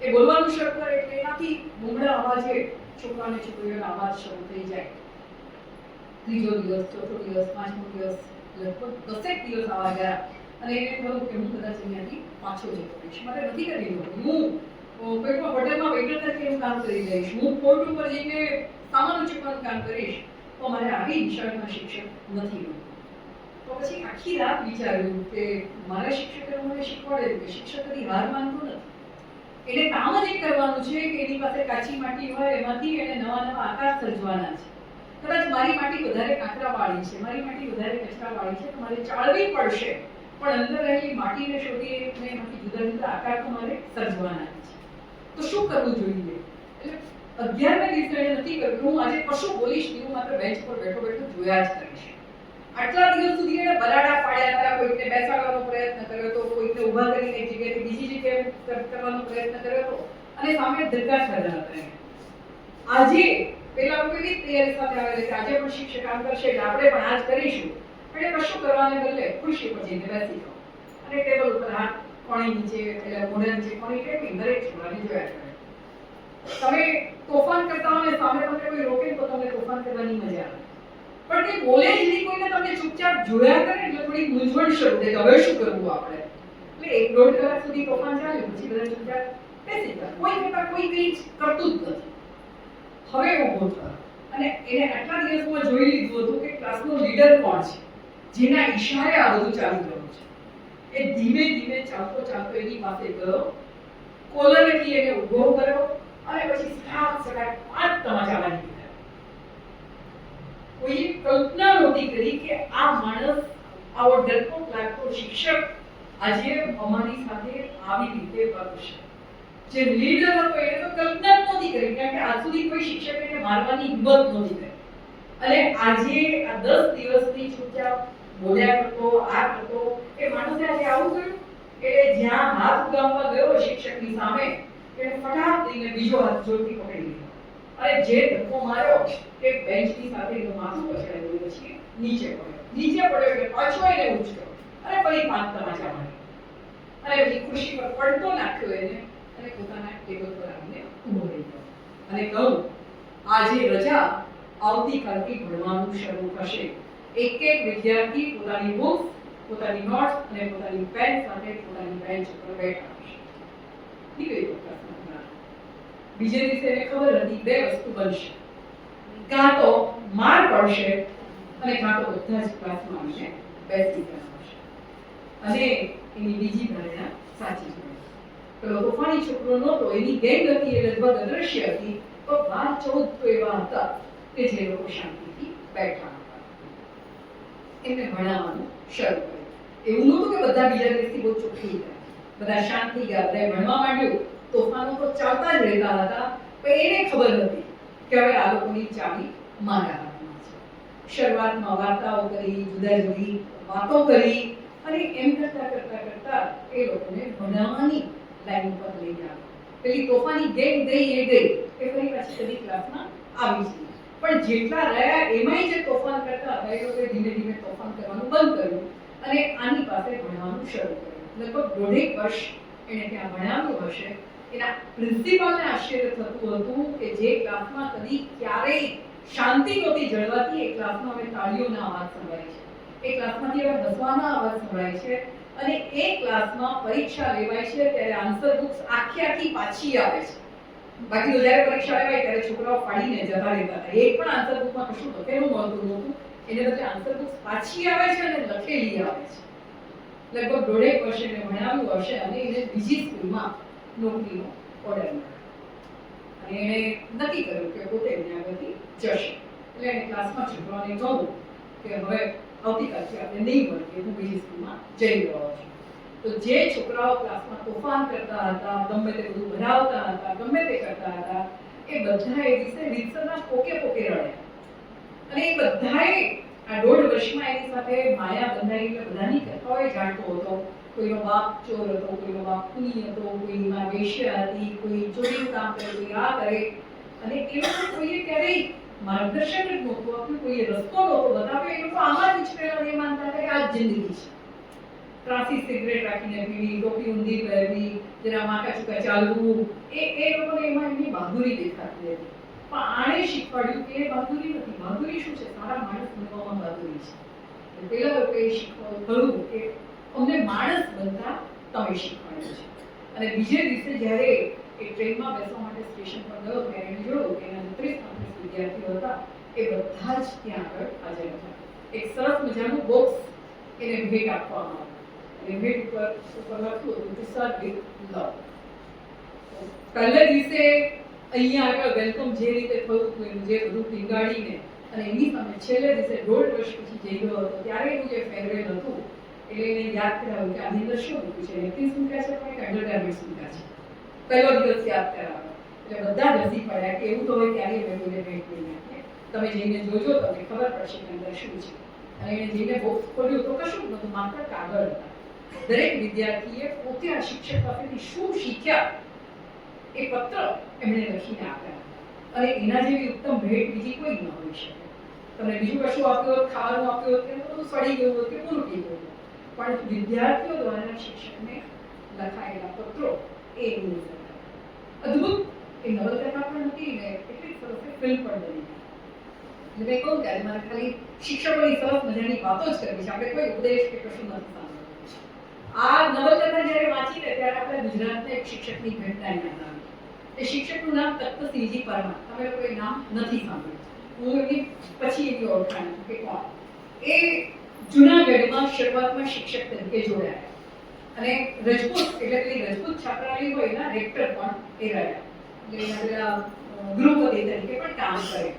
એ બોલવાનું શરૂ કરે એટલે એનાથી બુમડા અવાજે છોકરાને છોકરીઓના અવાજ શરૂ થઈ જાય. ત્રીજો દિવસ, ચોથો દિવસ, પાંચમો દિવસ, લગભગ 10 દિવસ આવા ગયા અને એને કહ્યું કે હું કદાચ અહીંયાથી પાછો જતો રહીશ, મારે નથી કરી દઉં, હું કોઈ પણ હોટલમાં વેઇટર તરીકેનું કામ કરી લઈશ, હું કોર્ટ ઉપર જઈને સામાન ઉચકવાનું કામ કરીશ, તો મારે આવી નિશાળમાં શિક્ષક નથી બનવું. તો પછી આખી રાત વિચાર્યું કે મારા શિક્ષકે મને શીખવાડેલું કે શિક્ષક કદી હાર માનતો નથી. એને કામ જ એક કરવાનું છે કે એની પાસે કાચી માટી હોય એમાંથી એને નવા નવા આકાર સર્જવાના છે. કદાચ મારી માટી વધારે કાંકરાવાળી છે, મારી માટી વધારે કચરાવાળી છે, તો મારે ચાળવી પડશે, પણ અંદર રહેલી માટીને શોધી એમાંથી જુદા જુદા આકાર તો મારે સર્જવાના છે. તો શું કરવું જોઈએ? એટલે 11મા દિવસે એને નક્કી કર્યું કે હું આજે કશું બોલીશ નહીં, હું માત્ર બેન્ચ પર બેઠો બેઠો જોયા જ કરીશ. આટલા દિવસ સુધી એને બરાડા પાડ્યા હતા, કોઈકને બેસાડવાનો પ્રયત્ન કર્યો હતો, કોઈકને ઊભા કરીને એક જગ્યાએથી બીજી જગ્યાએ કરવાનો પ્રયત્ન કર્યો હતો અને સામે ધક્કા ખાધા હતા. આજે પેલા લોકો એવી તૈયારી સાથે આવેલા કે આજે પણ શિક્ષક કામ કરશે એટલે આપણે પણ આ જ કરીશું. એટલે કશું કરવાને બદલે ખુરશી પર જઈને બેસી જાઓ અને ટેબલ ઉપર હાથ કોણી નીચે એટલે મોઢા નીચે કોણી ટેપી દરેક છોકરાને જોયા કરે. તમે તોફાન કરતા હો ને સામે તમને કોઈ રોકે તો તમને તોફાન કરવાની મજા આવે, પણ તે બોલે જ નહીં, કોઈને તમને ચૂપચાપ જોયા કરે એટલે થોડી મૂંઝવણ શરૂ થાય કે હવે શું કરવું આપણે. એટલે 1-1.5 કલાક સુધી તોફાન ચાલે, પછી બધા ચૂપચાપ બેસી ગયા. કોઈ કરતા કોઈ કંઈ કરતું જ નથી. હવે ઊભો થયો અને એને આટલા દિવસમાં જોઈ લીધું હતું કે ક્લાસનો લીડર કોણ છે, જેના ઈશારે આ બધું ચાલી રહ્યું છે. એ ધીમે ધીમે ચાલતો ચાલતો એની પાસે ગયો, કોલરથી એને ઊભો કર્યો અને પછી સટાક 5 તમાચા મારી દીધા. કોઈએ કલ્પના નહોતી કરી કે આ માણસ આવો ડરપોક લાગતો શિક્ષક આજે અમારી સાથે આવી રીતે વર્તશે. જે લીડર હતો એને તો કલ્પના જ નહોતી કરી, કારણ કે આજ સુધી કોઈ શિક્ષકે એને મારવાની હિંમત નહોતી કરી. અને આજે આ 10 દિવસની ચૂપચાપ બોલ્યા કરતો, આ કરતો, એ માણસે આજે આવું કર્યું કે જ્યાં હાથ ઉગામવા ગયો શિક્ષકની સામે, એને ફટાક દઈને બીજો હાથ જોરથી પકડી લીધો. અને જે ધક્કો માર્યો કે બેન્ચની સાથે એનું માથું પછડાયું, પછી નીચે પડ્યો એટલે પાછો એને ઉચક્યો અને ફરી 5 તમાચા માર્યા અને પછી ખુરશી પર પડતો નાખ્યો એને અને પોતાના ટેબલ પર આવીને ઊભો રહી ગયો અને કહ્યું, આજે રજા, આવતીકાલથી ભણવાનું શરૂ થશે. એક વિદ્યાર્થી પોતાની બુક્સ, પોતાની નોટ્સ અને પોતાની પેન સાથે પોતાની બેન્ચ પર બેઠા હશે. નીકળી ગયો ક્લાસમાં. બીજે દિવસે એને ખબર હતી બે વસ્તુ બનશે, કાં તો માર પડશે અને કાં તો બધા જ ક્લાસમાં આવીને બેસી જશે. અને એની બીજી ધારણા સાચી પડી. પેલો તોફાની છોકરો નહોતો, એની ગેંગ હતી, એ લગભગ અદ્રશ્ય હતી, તો 12-14 તો એવા હતા કે જે લોકો શાંતિથી બેઠા હતા. એમને ભણાવવાનું શરૂ કર્યું. એવું નહોતું કે બધા બીજા દિવસથી બહુ ચોખ્ખી ગયા, બધા શાંત થઈ ગયા, બધા ભણવા માંડ્યું. તોફાનો તો ચાલતા જ રહેતા હતા, પણ એને ખબર હતી કે હવે આ લોકોની ચાવી મારા હાથમાં છે. શરૂઆતમાં વાર્તાઓ કરી, જુદા જુદી વાતો કરી અને એમ કરતા એ લોકોને ભણાવવાની લાઈન પર લઈ ગયા. પેલી તોફાની ગેંગ ગઈ એ ફરી પાછી કદી ક્લાસમાં આવી છે. પણ જેટલા રહ્યા એમાંય જે તોફાન કરતા હતા એ લોકોએ ધીમે ધીમે તોફાન કરવાનું બંધ કર્યું અને આની પાસે ભણવાનું શરૂ કર્યું. લગભગ 1.5 વર્ષ એને ત્યાં ભણાવ્યું હશે. એના પ્રિન્સિપાલને આશ્ચર્ય થતું હતું કે જે ક્લાસમાં કદી ક્યારેય શાંતિ નહોતી જળવાતી, એ ક્લાસમાં હવે તાળીઓના અવાજ સંભળાય છે, એ ક્લાસમાંથી હવે હસવાના અવાજ સંભળાય છે અને એ ક્લાસમાં પરીક્ષા લેવાય છે ત્યારે આન્સર બુક્સ આખી પાછી આવે છે. બાકી તો જ્યારે પરીક્ષા લેવાય ત્યારે છોકરાઓ ફાડીને જતા રહેતા હતા. એક પણ આન્સર બુકમાં કશું લખેલું મળતું નહોતું, એને બદલે આન્સર બુક્સ પાછી આવે છે અને લખેલી આવે છે. લગભગ 1.5 વર્ષ એને ભણાવ્યું હશે અને એને બીજી સ્કૂલમાં નોકરીનો ઓર્ડર મળ્યો અને એણે નક્કી કર્યું કે પોતે આગળથી જશે. એટલે એને ક્લાસમાં છોકરાઓને કહું કે હવે આવતીકાલથી આપણે નહીં મળીએ, હું બીજી સ્કૂલમાં જઈ રહ્યો છું. તો જે છોકરાઓ ક્લાસમાં તોફાન કરતા હતા, ગમે તે બધું ભરાવતા હતા, ગમે તે કરતા હતા, એ બધા એ દિવસે રીતસરના પોકે રડ્યા. અને એ બધાએ આ 1.5 વર્ષમાં એની સાથે માયા બંધાઈ, એટલે બધાની કથાઓ એ જાણતો હતો. કોઈનો બાપ ચોર હતો, કોઈનો બાપ ખૂની હતો, કોઈની માં વેશ્યા હતી, કોઈ ચોરીનું કામ કરે, કોઈ આ કરે. અને એ લોકો કોઈએ ક્યારેય માર્ગદર્શન જ નહોતું આપ્યું, કોઈએ રસ્તો નહોતો બતાવ્યો. એ લોકો આમાં જ ઉછરેલા એ માનતા હતા કે આ જ જિંદગી છે. ત્રાસી સિગરેટ રાખીને પીવી, ટોપી ઊંધી પહેરવી, જેના માકા ચૂકા ચાલવું, એ લોકોને એમાં એમની બહાદુરી દેખાતી હતી. પણ આણે શીખવાડ્યું કે એ બહાદુરી નથી. બહાદુરી શું છે? સારા માણસ બનવામાં બહાદુરી છે. પેલા લોકોએ શીખવાડ્યું કે અમને માણસ બનતા તમે શીખવાડ્યું છે. અને બીજે દિવસે જ્યારે એ ટ્રેનમાં બેસવા માટે સ્ટેશન પર ગયો ત્યારે એને જોયું કે એના 30-35 વિદ્યાર્થીઓ હતા, એ બધા જ ત્યાં આગળ હાજર હતા. એક સરસ મજાનું બોક્સ એને ભેટ આપવામાં આવ્યું અને ભેટ ઉપર લખ્યું હતું ટુ સર્વ વિથ લવ. પહેલા દિવસે અહીંયા આગળ વેલકમ જે રીતે થયું હતું એનું જે બધું ટીંગાડીને અને એની સામે છેલ્લે દિવસે 1.5 વર્ષ પછી જઈ ગયો હતો ત્યારે એનું જે ફેરવેલ હતું એટલે એને યાદ કરાવ્યું કે આની અંદર શું હતું છે, નેપકિન્સ મૂક્યા છે પણ અંડરગાર્મેન્ટ્સ મૂક્યા છે. પહેલો દિવસ યાદ કરાવ્યો એટલે બધા જ હસી પડ્યા કે એવું તો હવે ક્યારેય મેં કોઈને ભેટ નહીં આપી. તમે જઈને જોજો, તમને ખબર પડશે કે અંદર શું છે. અને એને જઈને બોક્સ ખોલ્યું તો કશું જ નહોતું, માત્ર કાગળ હતા. દરેક વિદ્યાર્થીએ પોતે આ શિક્ષક પાસેથી શું શીખ્યા એ પત્ર એમણે લખીને આપ્યા. અને એના જેવી ઉત્તમ ભેટ બીજી કોઈ ન હોઈ શકે. તમને બીજું કશું આપ્યું હોત, ખાવાનું આપ્યું હોત, કે બધું સડી ગયું હોત કે પૂરું થઈ ગયું, પણ વિદ્યાર્થીઓ દ્વારા શિક્ષકને લખાયેલા પત્રો એ એમની અદ્ભુત. એ નવલકથા પણ હતી ને એટલી સરસ ફિલ્મ પણ બની. એટલે મેં કહું ત્યારે મારે ખાલી શિક્ષકોની સરસ મજાની વાતો જ કરવી છે, આપણે કોઈ ઉપદેશ કે કશું નથી સાંભળવું. આ નવલકથા જ્યારે વાંચીને ત્યારે આપણે ગુજરાતના એક શિક્ષકની ઘટના યાદ આવી. એ શિક્ષકનું નામ તખ્તસિંહજી પરમાર. તમે લોકોએ નામ નથી સાંભળ્યું, હું એની પછી એની ઓળખાણ કે કોણ. એ જુનાગઢમાં શરૂઆતમાં શિક્ષક તરીકે જોડાયા અને રજપૂત એટલે પેલી રજપૂત છાત્રાલય હોય એના રેક્ટર પણ એ રહ્યા. એટલે એના પેલા ગૃહપતિ તરીકે પણ કામ કરે.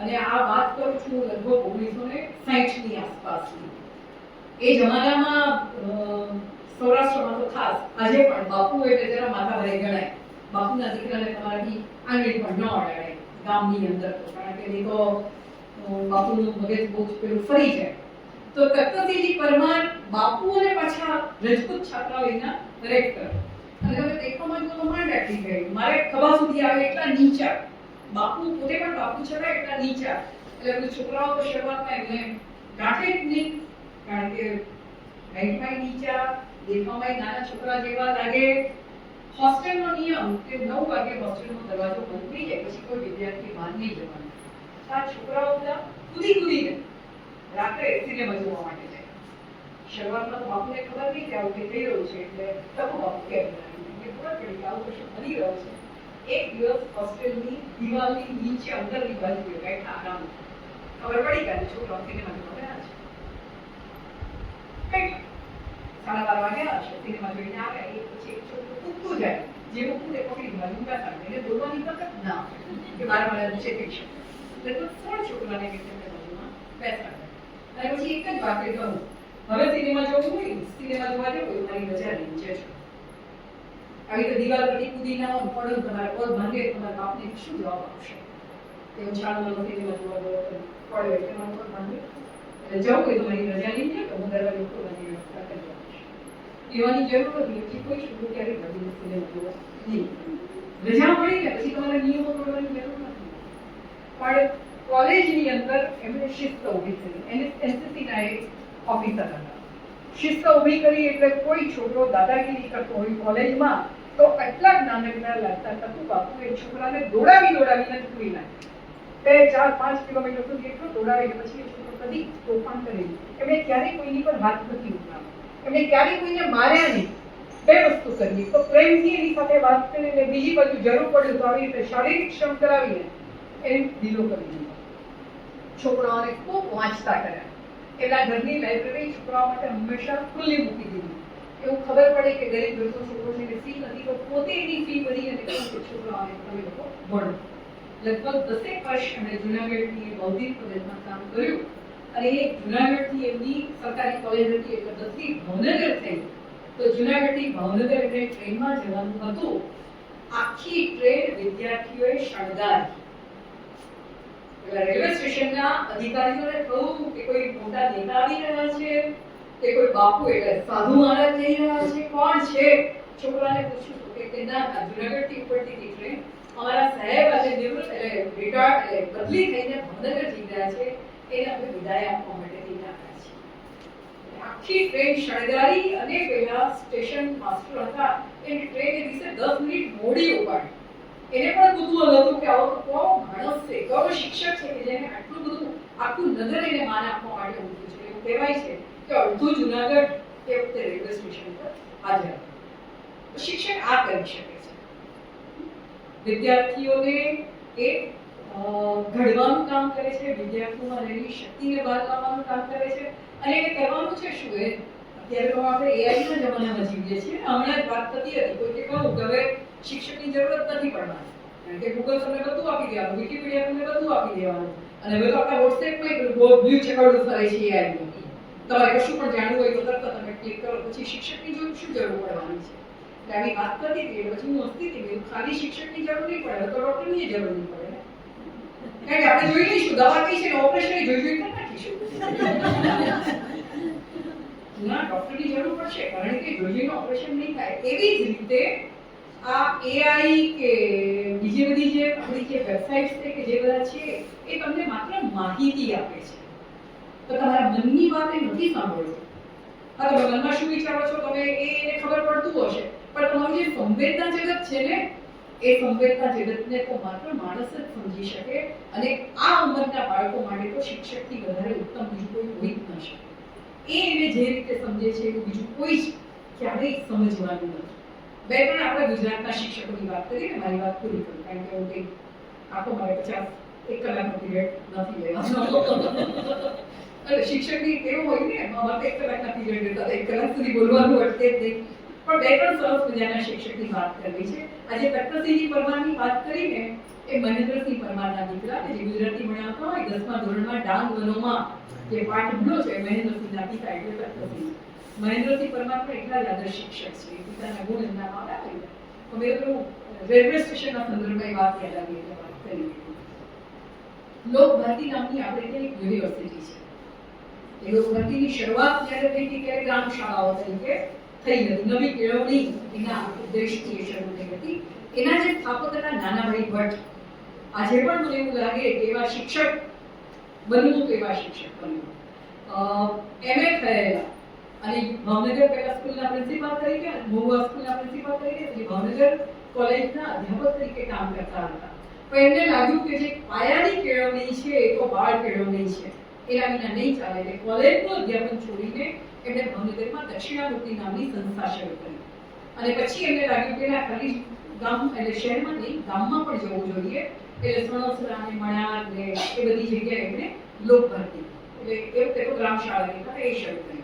અને આ વાત કરું છું લગભગ 1960ની આસપાસની. એ જમાનામાં સૌરાષ્ટ્રમાં તો ખાસ આજે પણ બાપુ એટલે જરા માથા ભરે ગણાય. બાપુના દીકરાને તમારાથી આંગળી પણ ન અડાડે ગામની અંદર તો, કારણ કે એ તો બાપુનું મગજ બહુ જ પેલું ફરી જાય. તો તખ્તસિંહજી પરમાર બાપુ અને પાછા રજપૂત છાત્રાલયના રેક્ટર. અને તમે દેખવામાં જો તો માંડ આટલી ગઈ, મારે ખભા સુધી આવે એટલા નીચા. બાપુ પોતે પણ બાપુ છતાં એટલા નીચા. એટલે બધું છોકરાઓ તો શરૂઆતમાં એમને ગાંઠે જ નહીં, કારણ કે હાઈટમાં નીચા, દેખાવમાં નાના છોકરા જેવા લાગે. હોસ્ટેલનો નિયમ કે 9 વાગે હોસ્ટેલનો દરવાજો બંધ થઈ જાય પછી કોઈ વિદ્યાર્થી બહાર નહીં જવાનું. આ છોકરાઓ બધા કૂદીને રાત્રે સિનેમા જોવા માટે જાય. શરૂઆતમાં તો બાપુને ખબર નહીં કે આવું કંઈ થઈ રહ્યું છે, એટલે તકો બાપુ કેમ બનાવ્યું, ખબર પડી કે આવું કશું બની રહ્યું છે. એક દિવસ હોસ્ટેલની દિવાલની નીચે અંદરની બાજુ બેઠા આરામ, ખબર પડી કે છોકરાઓ સિનેમા જોવા ગયા છે. 12:30 વાગ્યા હશે, સિનેમા જોઈને આવે એ પછી એક છોકરું કૂદતું જાય, જેવું કૂદે પકડી બાજુ બેસાડે, એને બોલવાની તક જ ના કે મારા નીચે થઈ શકે. એટલે તો 16 છોકરાને કે બાજુમાં બેસાડે. અને પછી એક જ વાત કહું, હવે સિનેમા જોવું હોય, સિનેમા જોવા જવું હોય, મારી રજા લઈને જજો. આવી રીતે દિવાલ પરથી કૂદી ના હોય, પડો તમારા પગ ભાંગે, તમારા બાપને શું જવાબ આપશે? તે ઉછાળવાનો સિનેમા જોવા ગયો હતો, પડ્યો એટલે મારો પગ ભાંગે. એટલે જવું હોય તો મારી રજા લઈને જાય, તો હું દરવાજો ખોલવાની વ્યવસ્થા કરી આપીશ. એવાની જરૂર નથી, પછી કોઈ છોકરો ક્યારેય બધી સિનેમા જોવા નહીં. રજા મળી ને પછી તમારે નિયમો તોડવાની જરૂર નથી. પણ કોલેજની અંદર એમણે શિસ્ત ઊભી કરી. એનસીસીના એક ઓફિસર હતા. શિસ્ત ઊભી કરી એટલે કોઈ છોકરો દાદાગીરી કરતો હોય કોલેજમાં તો આટલા નાનકડા લાગતા તકુ બાપુ એ છોકરાને દોડાવીને છોકરી નાખે. 2, 4, 5 કિલોમીટર સુધી એટલું દોડાવીને પછી એ છોકરો કદી તોફાન કરેલું. એમણે ક્યારેય કોઈની પર હાથ નથી ઉઠાવ્યો, એમણે ક્યારેય કોઈને માર્યા નહીં. 2 વસ્તુ કરવી, તો પ્રેમથી એની સાથે વાત કરીને, બીજી બાજુ જરૂર પડે તો આવી રીતે શારીરિક શ્રમ કરાવીને એને ઢીલો કરી દીધો. છોકરાઓને ખૂબ વાંચતા કર્યા. એના ઘરની લાઇબ્રેરી છોકરાઓ માટે હંમેશા ખુલ્લી મૂકી દીધી. એવું ખબર પડે કે ગરીબ ગરતો છોકરો છે કે ફી નથી, તો પોતે એની ફી ભરી અને કહ્યું કે છોકરાઓને તમે લોકો ભણો. લગભગ 10 વર્ષ એમણે જુનાગઢની બૌદ્ધિક કોલેજમાં કામ કર્યું. અને એ જુનાગઢથી એમની સરકારી કોલેજ હતી એટલે 10થી ભાવનગર થઈ. તો જુનાગઢથી ભાવનગર એટલે ટ્રેનમાં જવાનું હતું. આખી ટ્રેન વિદ્યાર્થીઓએ શણગારી. રેલવે સ્ટેશનના અધિકારીઓને કહ્યું કે કોઈ મોટા નેતા આવી રહ્યા છે, કે કોઈ બાપુ એટલે સાધુ મહારાજ જઈ રહ્યા છે, કોણ છે? છોકરાને પૂછ્યું કે ના, જુનાગઢથી ઉપડતી ટ્રેન અમારા સાહેબ આજે નિવૃત્ત એટલે રિટાયર્ડ એટલે બદલી થઈને ભાવનગર જઈ રહ્યા છે, એને અમે વિદાય આપવા માટે લઈને આવ્યા છીએ. આખી ટ્રેન શણગારી અને પેલા સ્ટેશન માસ્ટર હતા એ ટ્રેન એ દિવસે 10 મિનિટ મોડી ઉપાડી. એને પણ કુતૂહલ હતું કે આવો તો કોણ માણસ છે, કોણ શિક્ષક છે કે જેને આટલું બધું આખું નગર એને માન આપવા માટે ઉઠ્યું છે. એવું કહેવાય છે કે અડધું જુનાગઢ એ વખતે રેલવે સ્ટેશન પર હાજર હતું. શિક્ષક આ કરી શકે છે, વિદ્યાર્થીઓને એ ઘડવાનું કામ કરે છે, વિદ્યાર્થીઓમાં રહેલી શક્તિને બહાર લાવવાનું કામ કરે છે. અને એ કરવાનું છે શું? અત્યારે તો આપણે એઆઈના જમાનામાં જીવીએ છીએ. હમણાં જ વાત થતી હતી, કોઈ કહું કે હવે શિક્ષકની જરૂરત નથી પડવાની, કારણ કે ગૂગલ તમને બધું આપી દેવાનું, વિકીપીડિયા તમને બધું આપી દેવાનું. અને હવે તો આપણા વોટ્સએપમાં બ્લુ ચેકઆઉટ ફરે છે એઆઈનું. તમારે કશું પણ જાણવું હોય તો તરત તમે ક્લિક કરો, પછી શિક્ષકની શું જરૂર પડવાની છે? એટલે આવી વાત થતી હતી. પછી હું હસતી હતી, ખાલી શિક્ષકની જરૂર નહીં પડે, તો ડોક્ટરની જરૂર નહીં પડે. કારણ કે આપણે જોઈ લઈશું દવા કઈ છે, ઓપરેશન જોઈ નાખીશું. ના, ડોક્ટરની જરૂર પડશે, કારણ કે જોઈને ઓપરેશન નહીં થાય. એવી જ રીતે આ એઆઈ કે બીજી બધી જે આપણી જે વેબસાઇટ્સ છે કે જે બધા છે એ તમને માત્ર માહિતી આપે છે, તો તમારા મનની વાત એ નથી સાંભળતું. હા, તમે મનમાં શું વિચારો છો તમે એને ખબર પડતું હશે, પણ તમારું જે સંવેદના જગત છે ને એ સંવેદના જગતને તો માત્ર માણસ જ સમજી શકે. અને આ ઉંમરના બાળકો માટે તો શિક્ષકથી વધારે ઉત્તમ બીજું કોઈ હોઈ જ ન શકે. એને જે રીતે સમજે છે એવું બીજું કોઈ જ ક્યારેય સમજવાનું નથી. 2-3 આપણે ગુજરાતના શિક્ષકોની વાત કરીએ ને, મારી વાત પૂરી કરું, કારણ કે હું કંઈક આખો મારે 1 કલાકનો પીરિયડ નથી લેવાનો. એટલે શિક્ષકની કેવું હોય ને, અમારે 1 કલાકના પીરિયડ લેતા 1 કલાક સુધી બોલવાનું અટકે જ નહીં. પણ 2-3 સરસ મજાના શિક્ષકની વાત કરવી છે. આજે તખ્તસિંહજી પરમારની વાત કરીને એ મહેન્દ્રસિંહ પરમારના દીકરા કે જે ગુજરાતી ભણાવતા હોય 10મા ધોરણમાં ડાંગ વનોમાં જે પાઠ ભણ્યો છે મહેન્દ્રસિંહના પિતા એટલે તખ્તસિંહ. મહેન્દ્રસિંહ પરમાર પણ એટલા જ આદર્શ શિક્ષક છે. પિતાના ગુણ એમનામાં આવ્યા. તો મેં પેલું રેલવે સ્ટેશનના સંદર્ભમાં એ વાત યાદ આવી એટલે વાત કરી. લોકભારતી નામની આપણે ત્યાં એક યુનિવર્સિટી છે. એ લોકભારતીની શરૂઆત જ્યારે થઈ હતી ત્યારે ગ્રામ શાળાઓ તરીકે થઈ હતી. નવી કેળવણી એના ઉદ્દેશથી શરૂ થઈ હતી. એના જે સ્થાપક હતા નાનાભાઈ ભટ્ટ, આજે પણ મને એવું લાગે કે એવા શિક્ષક બનવું તો એવા શિક્ષક બનવું. MA થયેલા અને ભાવનગર પહેલા સ્કૂલના પ્રિન્સિપાલ તરીકે, મહુવા સ્કૂલના પ્રિન્સિપાલ તરીકે, પછી ભાવનગર કોલેજના અધ્યાપક તરીકે કામ કરતા હતા. પણ એમને લાગ્યું કે જે પાયાની કેળવણી છે એ તો બાળ કેળવણી છે, એના વિના નહીં ચાલે. એટલે કોલેજનું અધ્યાપન છોડીને એમણે ભાવનગરમાં દક્ષિણામૂર્તિ નામની સંસ્થા શરૂ કરી. અને પછી એમને લાગ્યું કે ખાલી ગામ એટલે શહેરમાં નહીં ગામમાં પણ જવું જોઈએ. એટલે સણોસરા અને મણાર ને એ બધી જગ્યાએ એમણે લોકભારતી એટલે એ વખતે તો ગ્રામ શાળા કહેતા એ શરૂ કરી.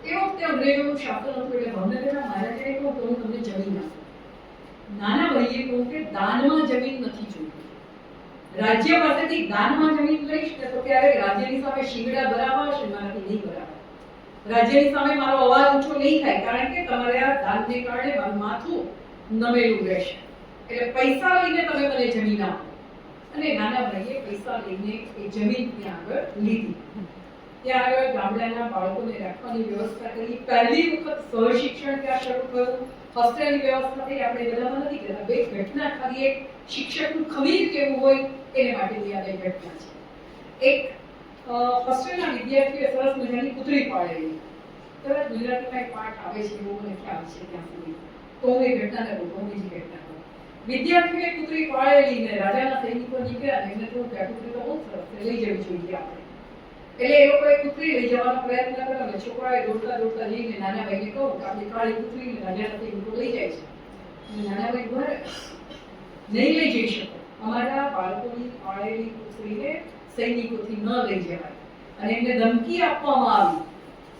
એ વખતે અંગ્રેજોનું શાસન હતું એટલે ભાવનગરના મહારાજાએ કહ્યું કે હું તમને જમીન આપું. નાના ભાઈએ કહ્યું કે દાનમાં જમીન નથી જોઈતી. રાજ્ય પાસેથી દાનમાં જમીન લઈશ તો ક્યારેક રાજ્યની સામે શિંગડા બરાબર છે, મારાથી નહીં બરાબર. રાજ્યની સામે મારો અવાજ ઊંચો નહીં થાય કારણ કે તમારે આ દાનને કારણે મારું માથું નમેલું રહેશે. એટલે પૈસા લઈને તમે મને જમીન આપો. અને નાના ભાઈએ પૈસા લઈને એ જમીન ત્યાં આગળ લીધી. ત્યાં આગળ ગામડાના બાળકોને રાખવાની વ્યવસ્થા કરી. પહેલી વખત સહશિક્ષણ ત્યાં શરૂ થયું. હોસ્ટેલની વ્યવસ્થા થઈ. આપણે બધામાં નથી કહેતા, બે ઘટના ખાલી એક શિક્ષકનું ખમીર કેવું હોય એને માટેની આ બે ઘટના છે. એક હોસ્ટેલના વિદ્યાર્થીઓએ સરસ મજાની કૂતરી પાળેલી. તરત ગુજરાતીમાં એક પાઠ આવે છે એવો મને ખ્યાલ છે ત્યાં સુધી. તો હું એ ઘટનાને બોલું, બીજી ઘટના કહું. વિદ્યાર્થીઓએ કૂતરી પાળેલી ને રાજાના સૈનિકો નીકળ્યા ને એમને તો કૂતરી તો બહુ સરસ છે, લઈ જવી જોઈએ આપણે. એટલે એ લોકોએ કૂતરી લઈ જવાનો પ્રયત્ન કર્યો અને છોકરાએ દોડતા દોડતા જઈને નાના ભાઈને કહું કે આપણી કાળી કૂતરીને રાજાના સૈનિકો લઈ જાય છે. નાના ભાઈ ઘરે નહીં લઈ જઈ શકો. અમારા બાળકોની પાળેલી કૂતરીને સૈનિકોથી ન લઈ જવાય. અને એમને ધમકી આપવામાં આવી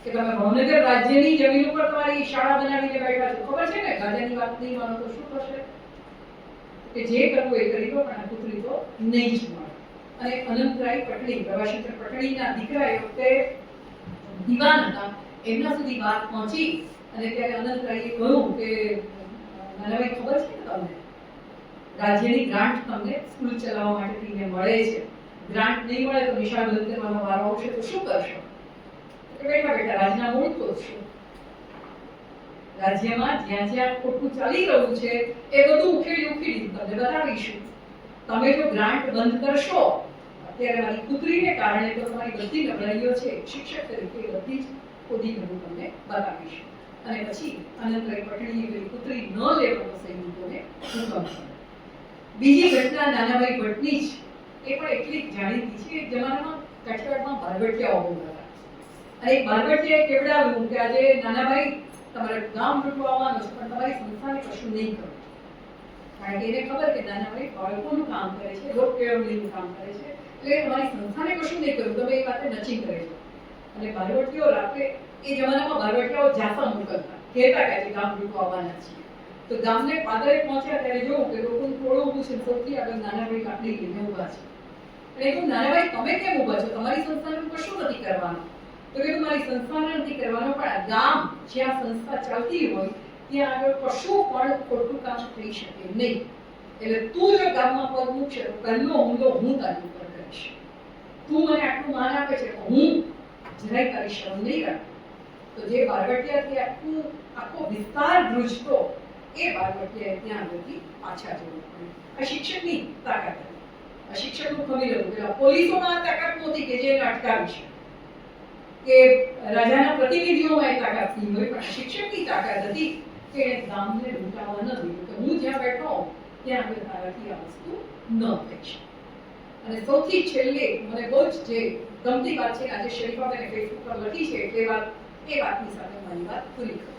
કે તમે ભાવનગર રાજ્યની જમીન ઉપર તમારી શાળા બનાવીને બેઠા છો. ખબર છે ને રાજાની વાત નહીં માનો તો શું થશે? કે જે કરવું એ કરી દો પણ આ કૂતરી તો નહીં જ મળે. અને અનંતરાય પટણી, પ્રભાશંકર પટણીના દીકરા એ વખતે દીવાન હતા, એમના સુધી વાત પહોંચી અને ત્યારે અનંતરાયે કહ્યું કે નાનાભાઈ ખબર છે ને તમને રાજ્યની ગ્રાન્ટ તમને સ્કૂલ ચલાવવા માટેથી મળે છે. ગ્રાન્ટ નહીં મળે તો નિશાળ બંધ કરવાનો વારો આવશે તો શું કરશો? બેઠા બેઠા રાજના મૂળ તો શું? રાજ્યમાં જ્યાં જ્યાં ખોટું ચાલી રહ્યું છે એ બધું ઉખેડી તમને બતાવીશું. તમે જો ગ્રાન્ટ બંધ કરશો અત્યારે મારી કૂતરીને કારણે તો તમારી બધી નબળાઈઓ છે શિક્ષક તરીકે બધી જ ખોદીને હું તમને બતાવીશું. અને પછી અનંતરાય પટણીએ પેલી કૂતરી ન લેવાનો સૈનિકોને હુકમ કર્યો. બીજી ઘટના નાનાભાઈ ભટ્ટની જ, એ પણ એટલી જ જાણીતી છે. એક જમાનામાં કટકડમાં બારવટિયાઓ બહુ હતા. અને એક બારવટિયાએ કેવડાવ્યું કે આજે નાનાભાઈ તમારે ગામ લૂંટવા આવવાનું છે પણ તમારી સંસ્થાને કશું નહીં કરો. કારણ કે એને ખબર કે નાનાભાઈ બાળકોનું કામ કરે છે, લોક કેળવણીનું કામ કરે છે, એટલે તમારી સંસ્થાને કશું નહીં કર્યું. તમે એ વાતે નચી કરે છો. અને બારવટીઓ રાત્રે, એ જમાનામાં બારવટીઓ જાસા મોકલતા, કહેતા કે આજે ગામ લૂંટવા આવવાના છીએ. તો ગામને પાદરે પહોંચ્યા ત્યારે જોયું કે લોકોનું ટોળું ઊભું છે, સૌથી આગળ નાનાભાઈ કાપડી લઈને ઊભા છે. એટલે કહું નાનાભાઈ તમે કેમ ઊભા છો? તમારી સંસ્થાનું કશું નથી કરવાનું. તો કે મારી સંસ્થાને નથી કરવાનો પણ આ ગામ જ્યાં સંસ્થા ચાલતી હોય ત્યાં આગળ કશું પણ ખોટું કામ થઈ શકે નહીં. એટલે તું જો ગામમાં પગ મૂકશે તો પહેલો હુમલો હું તારી ઉપર કરીશ. તું મને આટલું માન આપે છે હું જરાય તારી શરમ નહીં રાખું. તો જે બારવટિયાથી આખો વિસ્તાર ધ્રુજતો એ બારવટિયાએ ત્યાં આગળથી પાછા જવું પડ્યું. આ શિક્ષકની તાકાત હતી. આ શિક્ષકનું ખમીર હતું. પેલા પોલીસોમાં આ તાકાત નહોતી કે જે એને અટકાવી શકે, કે રાજાના પ્રતિનિધિઓમાં એ તાકાત નહીં હોય, પણ શિક્ષકની તાકાત હતી કે એને ગામને લૂંટાવા ન દીધું કે હું જ્યાં બેઠો હોઉં ત્યાં આગળ તારાથી આ વસ્તુ ન થઈ શકે. અને સૌથી છેલ્લે મને બહુ જ જે ગમતી વાત છે, આજે શરીફાબેને ફેસબુક પર લખી છે એ વાતની સાથે મારી વાત પૂરી કરું.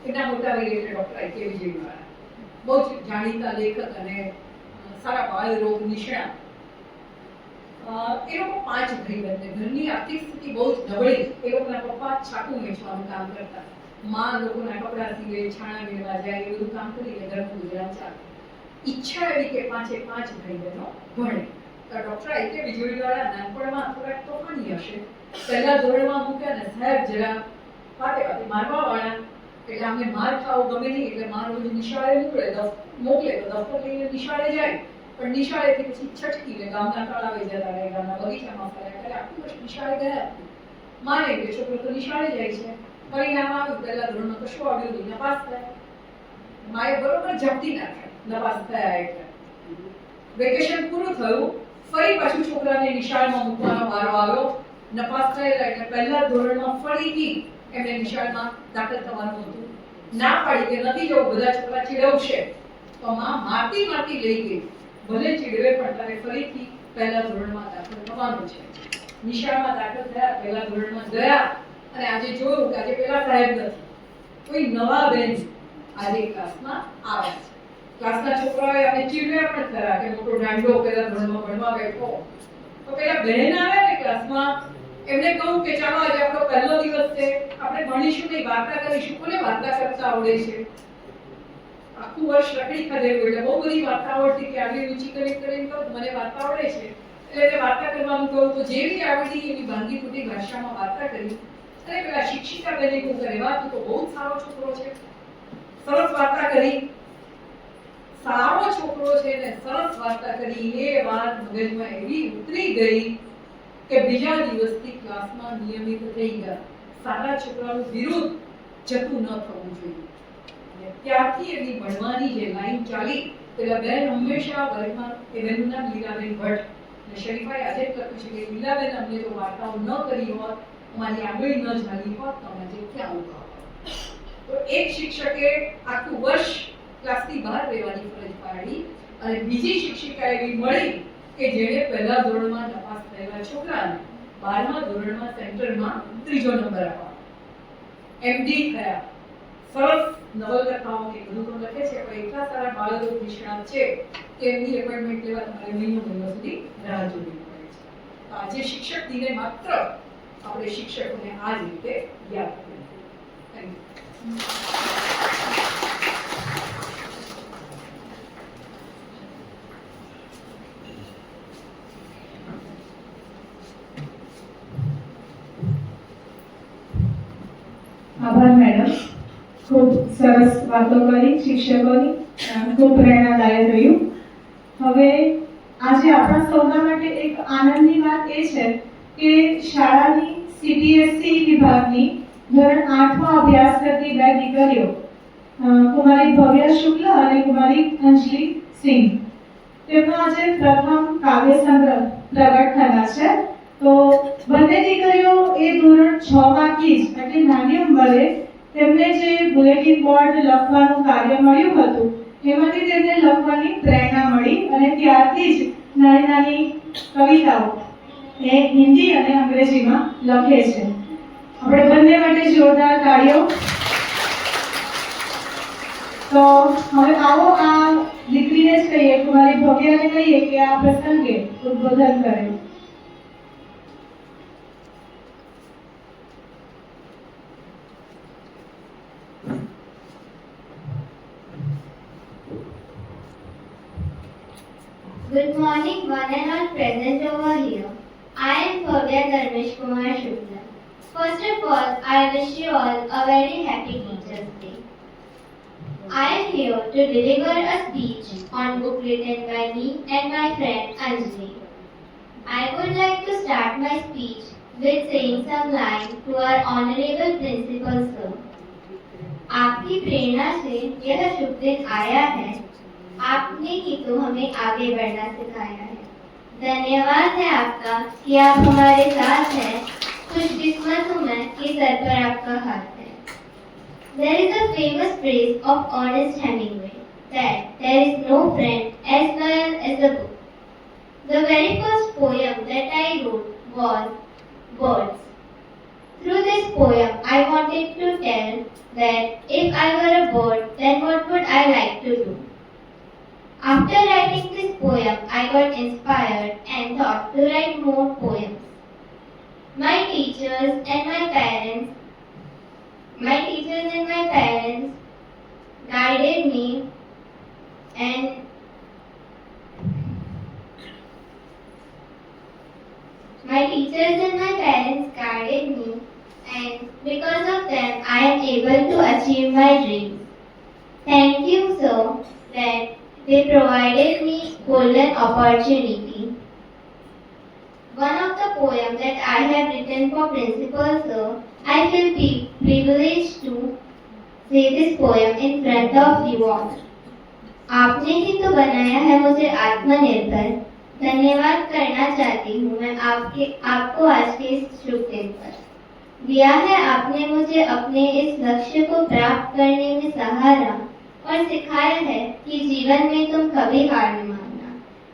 એમના મોટા ભાઈ એટલે ડોક્ટર આઈ કે વિજયવાળા, બહુ જ જાણીતા લેખક અને સારા બાળ રોગ નિષ્ણાત. એ લોકો 5 ભાઈબંધ, ઘરની આર્થિક સ્થિતિ બહુ જ નબળી. એ લોકોના પપ્પા છાપું વેચવાનું કામ કરતા, માં લોકોના કપડાં સીવે, છાણા વીણવા જાય, એ બધું કામ કરીને ઘરનું ગુજરાન ચાલે. ઈચ્છા એવી કે પાંચે પાંચ ભાઈ બહેનો ભણે. તો ડૉક્ટર આઈ કે વીજળીવાળા નાનપણમાં થોડાક તોફાની હશે. પહેલા ધોરણમાં મૂક્યા ને સાહેબ જરા વાતે મારવાવાળા, એટલે અમને માર ખાવો ગમે નહીં, એટલે માર રોજ નિશાળે મોકલે તો દફતર લઈને નિશાળે જાય. પણ નિશાળેથી પછી છટકીને ગામના તળાવે જતા રહે, ગામના બગીચામાં ફર્યા કરે, આખું વર્ષ નિશાળે ગયા. માને કે છોકરો તો નિશાળે જાય છે. પરિણામ આવ્યું, પહેલા ધોરણમાં કશું આવ્યું નહીં, નપાસ થયા. માએ બરોબર ઝપટી નાખ્યા નપાસ થયા એટલે. વેકેશન પૂરું થયું, ફરી પાછું છોકરાને નિશાળમાં મૂકવાનો વારો આવ્યો. નપાસ થયેલા એટલે પહેલા ધોરણમાં ફરીથી એમને નિશાળમાં દાખલ થવાનું હતું. ના પાડી કે નથી જવું, બધા છોકરા ચીડવશે. તો માં મારતી મારતી લઈ ગઈ, ભલે ચીડવે પણ તારે ફરીથી પહેલા ધોરણમાં દાખલ થવાનું છે. નિશાળમાં દાખલ થયા, પહેલા ધોરણમાં ગયા અને આજે જોયું કે આજે પેલા સાહેબ નથી, કોઈ નવા બેન આજે ક્લાસમાં આવ્યા છે. ક્લાસના છોકરાઓએ અમે ચીડવ્યા પણ ખરા કે મોટો દાંડો પહેલા ધોરણમાં ભણવા બેઠો. તો પેલા બહેન આવ્યા ને ક્લાસમાં, એમને કહું કે ચાલો આજે આપણો પહેલો દિવસ છે, આપણે ભણીશું નહીં, વાર્તા કરીશું. કોને વાર્તા કરતા આવડે છે? આખું વર્ષ રખડી ખાધેલું એટલે બહુ બધી વાર્તા આવડતી કે આવી ઊંચી કરીને કહું મને વાર્તા આવડે છે. એટલે વાર્તા કરવાનું કહું તો જેવી આવડી એવી ભાંગી તૂટી ભાષામાં વાર્તા કરી. અને પેલા શિક્ષિકા બેને કહું કરે વાહ તું તો બહુ જ સારો છોકરો છે, સરસ વાર્તા કરી. સારો છોકરો છે ને સરસ વાર્તા કરી એ વાત મગજમાં એવી ઉતરી ગઈ કે બીજા દિવસથી ક્લાસમાં નિયમિત થઈ ગયા. સારા છોકરાનું વિરુદ્ધ જતું ન થવું જોઈએ. અને ત્યારથી એની ભણવાની જે લાઈન ચાલી, પેલા બેન હંમેશા વર્ગમાં, એ બેનનું નામ લીલાબેન ભટ્ટ, અને શરીફાએ આજે જ લખ્યું છે કે લીલાબેન અમને જો વાર્તાઓ ન કરી હોત, અમારી આંગળી ન ઝાલી હોત તો અમે આજે ક્યાં ઉભા હોત. તો એક શિક્ષકે આખું વર્ષ ક્લાસની બહાર રહેવાની ફરજ પાડી અને બીજી શિક્ષિકા એવી મળી કે જેણે પહેલા ધોરણમાં નપાસ થયેલા છોકરાને 12મા ધોરણમાં સેન્ટરમાં 3જો નંબર આપ્યો. એમડી થયા. સરસ નવલકથાઓ કે બધું તો લખે છે, પણ એટલા સારા બાળકો નિષ્ણાત છે કે એમની એપોઇન્ટમેન્ટ લેવા તમારે મહિનો સુધી રાહ જોવી પડે છે. તો આજે શિક્ષક દિને માત્ર આપણે શિક્ષકોને આ જ રીતે યાદ કરીએ. Thank you. આભાર મેડમ, ખૂબ સરસ વાતો કરી શિક્ષકોની, ખૂબ પ્રેરણાદાયક રહ્યું. હવે આજે આપણા સૌના માટે એક આનંદની વાત એ છે કે શાળાની સીબીએસઈ વિભાગની ધોરણ 8માં અભ્યાસ કરતી બે દીકરીઓ, કુમારી ભવ્ય શુક્લ અને કુમારી અંજલિ સિંહ, તેમનો આજે પ્રથમ કાવ્ય સંગ્રહ પ્રગટ થયા છે. તો બંને દીકરીઓ એ ધોરણ 6માંથી જ એટલે નાની ઉંમરે તેમને જે બુલેટિન બોર્ડ લખવાનું કાર્ય મળ્યું હતું એમાંથી તેમને લખવાની પ્રેરણા મળી અને ત્યારથી જ નાની નાની કવિતાઓ એ હિન્દી અને અંગ્રેજીમાં લખે છે. આપણે બંને માટે જોરદાર તાળીઓ. તો હવે આવો આ દીકરીને જ કહીએ, કુમારી ભવ્યાને કહીએ કે આ પ્રસંગે ઉદ્બોધન કરે. Good morning, one and all present over here. I am Bhavya Dharmesh Kumar Shukla. First of all, I wish you all a very happy Teachers' Day. I am here to deliver a speech on book written by me and my friend Anjali. I would like to start my speech with saying some lines to our honorable principal sir. आपकी प्रेरणा से यह शुभ दिन आया है, आपने ही तो हमें आगे बढ़ना सिखाया है. धन्यवाद है आपका कि आप हमारे साथ हैं. खुशकिस्मत हूँ मैं कि सर पर आपका हाथ है. There is a famous phrase of Ernest Hemingway that there is no friend as loyal as a book. The very first poem that I wrote was Birds. Through this poem, I wanted to tell that if I were a bird, then what would I like to do? After writing this poem, I got inspired and thought to write more poems. My teachers and my parents guided me and Thank you, sir, that they provided me golden opportunity. One of the poems that I have written for Principal Sir, I feel privileged to say this poem in front of you all. आपने ही तो बनाया है मुझे आत्मनिर्भर। धन्यवाद करना चाहती हूँ मैं आपको आज के इस शुभ दिन पर। दिया है आपने मुझे अपने इस लक्ष्य को प्राप्त करने में सहारा और सिखाया है कि जीवन में तुम कभी हार न मानना।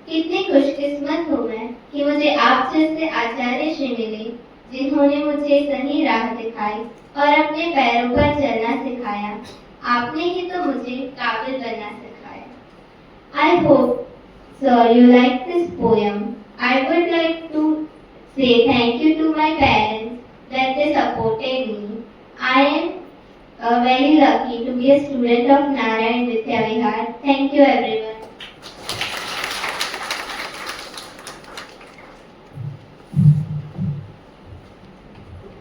कितनी खुशकिस्मत हूँ मैं कि मुझे आप जैसे आचार्य श्री मिले, जिन्होंने मुझे सही राह दिखाई और अपने पैरों पर चलना सिखाया। आपने ही तो मुझे काबिल बनना सिखाया। I hope, sir, you like this poem. I would like to say thank you to my parents that they supported me. I am very lucky to be a student of Narayan Vidya Vihar. Thank you, everyone.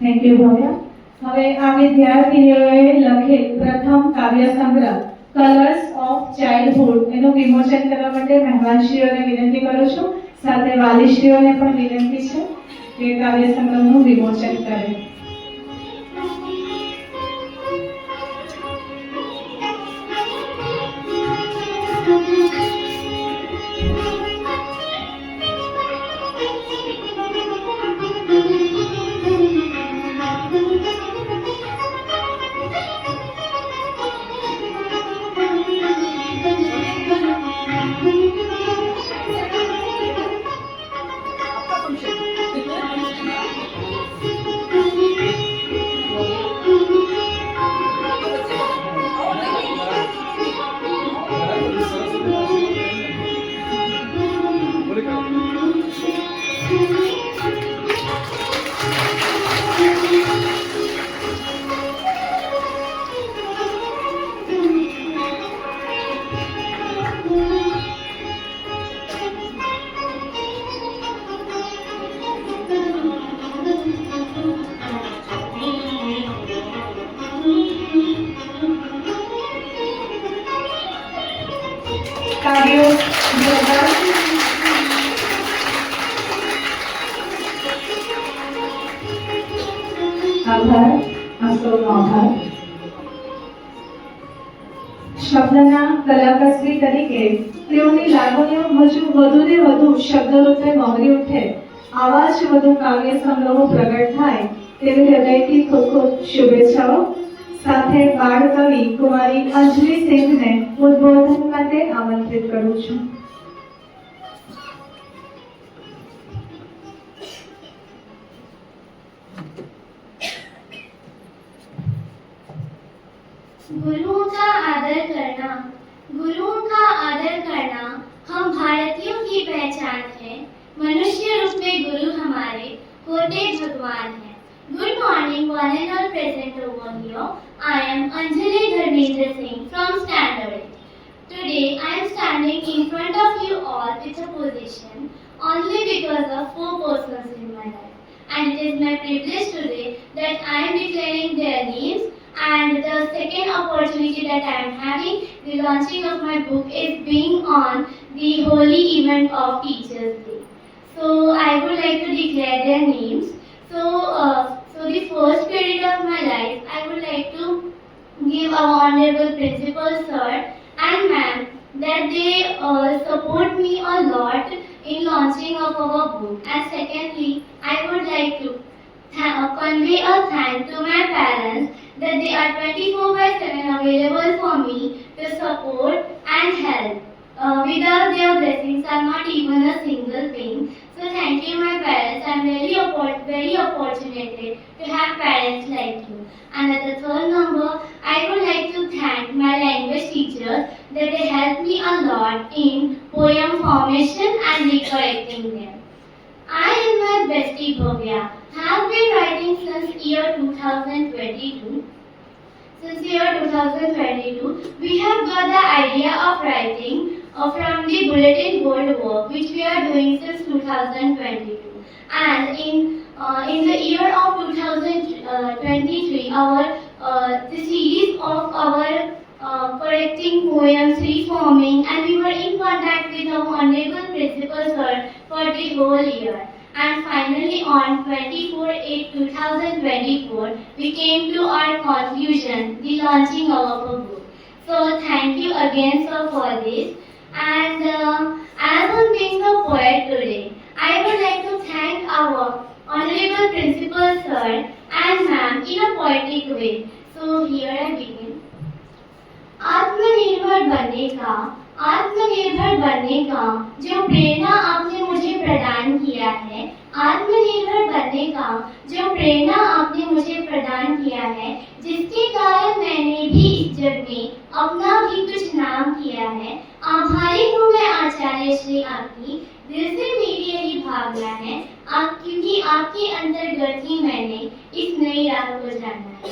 Thank you Bhavya. હવે આ વિદ્યાર્થીનીઓએ લખેલ પ્રથમ કાવ્ય સંગ્રહ colours of childhood એનું વિમોચન કરવા માટે મહેમાનશ્રીઓને વિનંતી કરું છું. સાથે વાલીશ્રીઓને પણ વિનંતી છે કે કાવ્ય સંગ્રહનું વિમોચન કરે. કાર્યો આભાર. આપનો આભાર. શબ્દના કલાકસ્ત્રી તરીકે તેઓની લાગણીઓ હજુ વધુ ને વધુ શબ્દરૂપે વહરી ઉઠે, આવા જ વધુ કાવ્ય સંગ્રહો પ્રગટ થાય તેવી હૃદયથી ખૂબ ખૂબ શુભેચ્છાઓ. સાથે બાળ કવિ કુમારી અંજલિ સિંહને ઉદ્બોધન માટે આમંત્રિત કરું છું. गुरुओं का आदर करना, गुरुओं का आदर करना हम भारतीयों की पहचान है। मनुष्य रूप में गुरु हमारे होते भगवान हैं। Good morning, one and all present over here. I am Anjali Dharmendra Singh from Standard 8. Today I am standing in front of you all with a position only because of 4 persons in my life. And it is my privilege today that I am declaring their names. And the second opportunity that I am having, the launching of my book is being on the holy event of Teachers Day. So I would like to declare their names. So the first period of my life, I would like to give our honorable principal sir and ma'am that they support me a lot in launching of our book. And secondly, I would like to convey a thanks to my parents that they are 24/7 available for me to support and help. Without their blessings, I'm not even a single thing. So thank you, my parents. I'm very fortunate to have parents like you. And at the third number, I would like to thank my language teachers that they helped me a lot in poem formation and recorrecting them. I and my bestie Bhavya have been writing since year 2022. Since year 2022, we have got the idea of writing from the bulletin board work which we are doing since 2022. And in the year of 2023, the series of our correcting poems, reforming, and we were in contact with our honorable principal sir for the whole year. And finally, on 24/8/2024, we came to our conclusion, the launching of our book. So thank you again, sir, for this. And as I'm being a poet today, I would like to thank our honorable principal sir and ma'am in a poetic way. So here I begin. आत्मनिर्भर बनने का जो प्रेरणा आपने मुझे प्रदान किया है, आत्मनिर्भर बनने का जो प्रेरणा आपने मुझे प्रदान किया है, जिसके कारण मैंने भी इस जग में अपना भी कुछ नाम किया है। आभारी हूँ मैं आचार्य श्री आपकी, दिल से मेरी यही भावना है, क्योंकि आपके अंतर्गत ही मैंने इस नई राह को जाना है।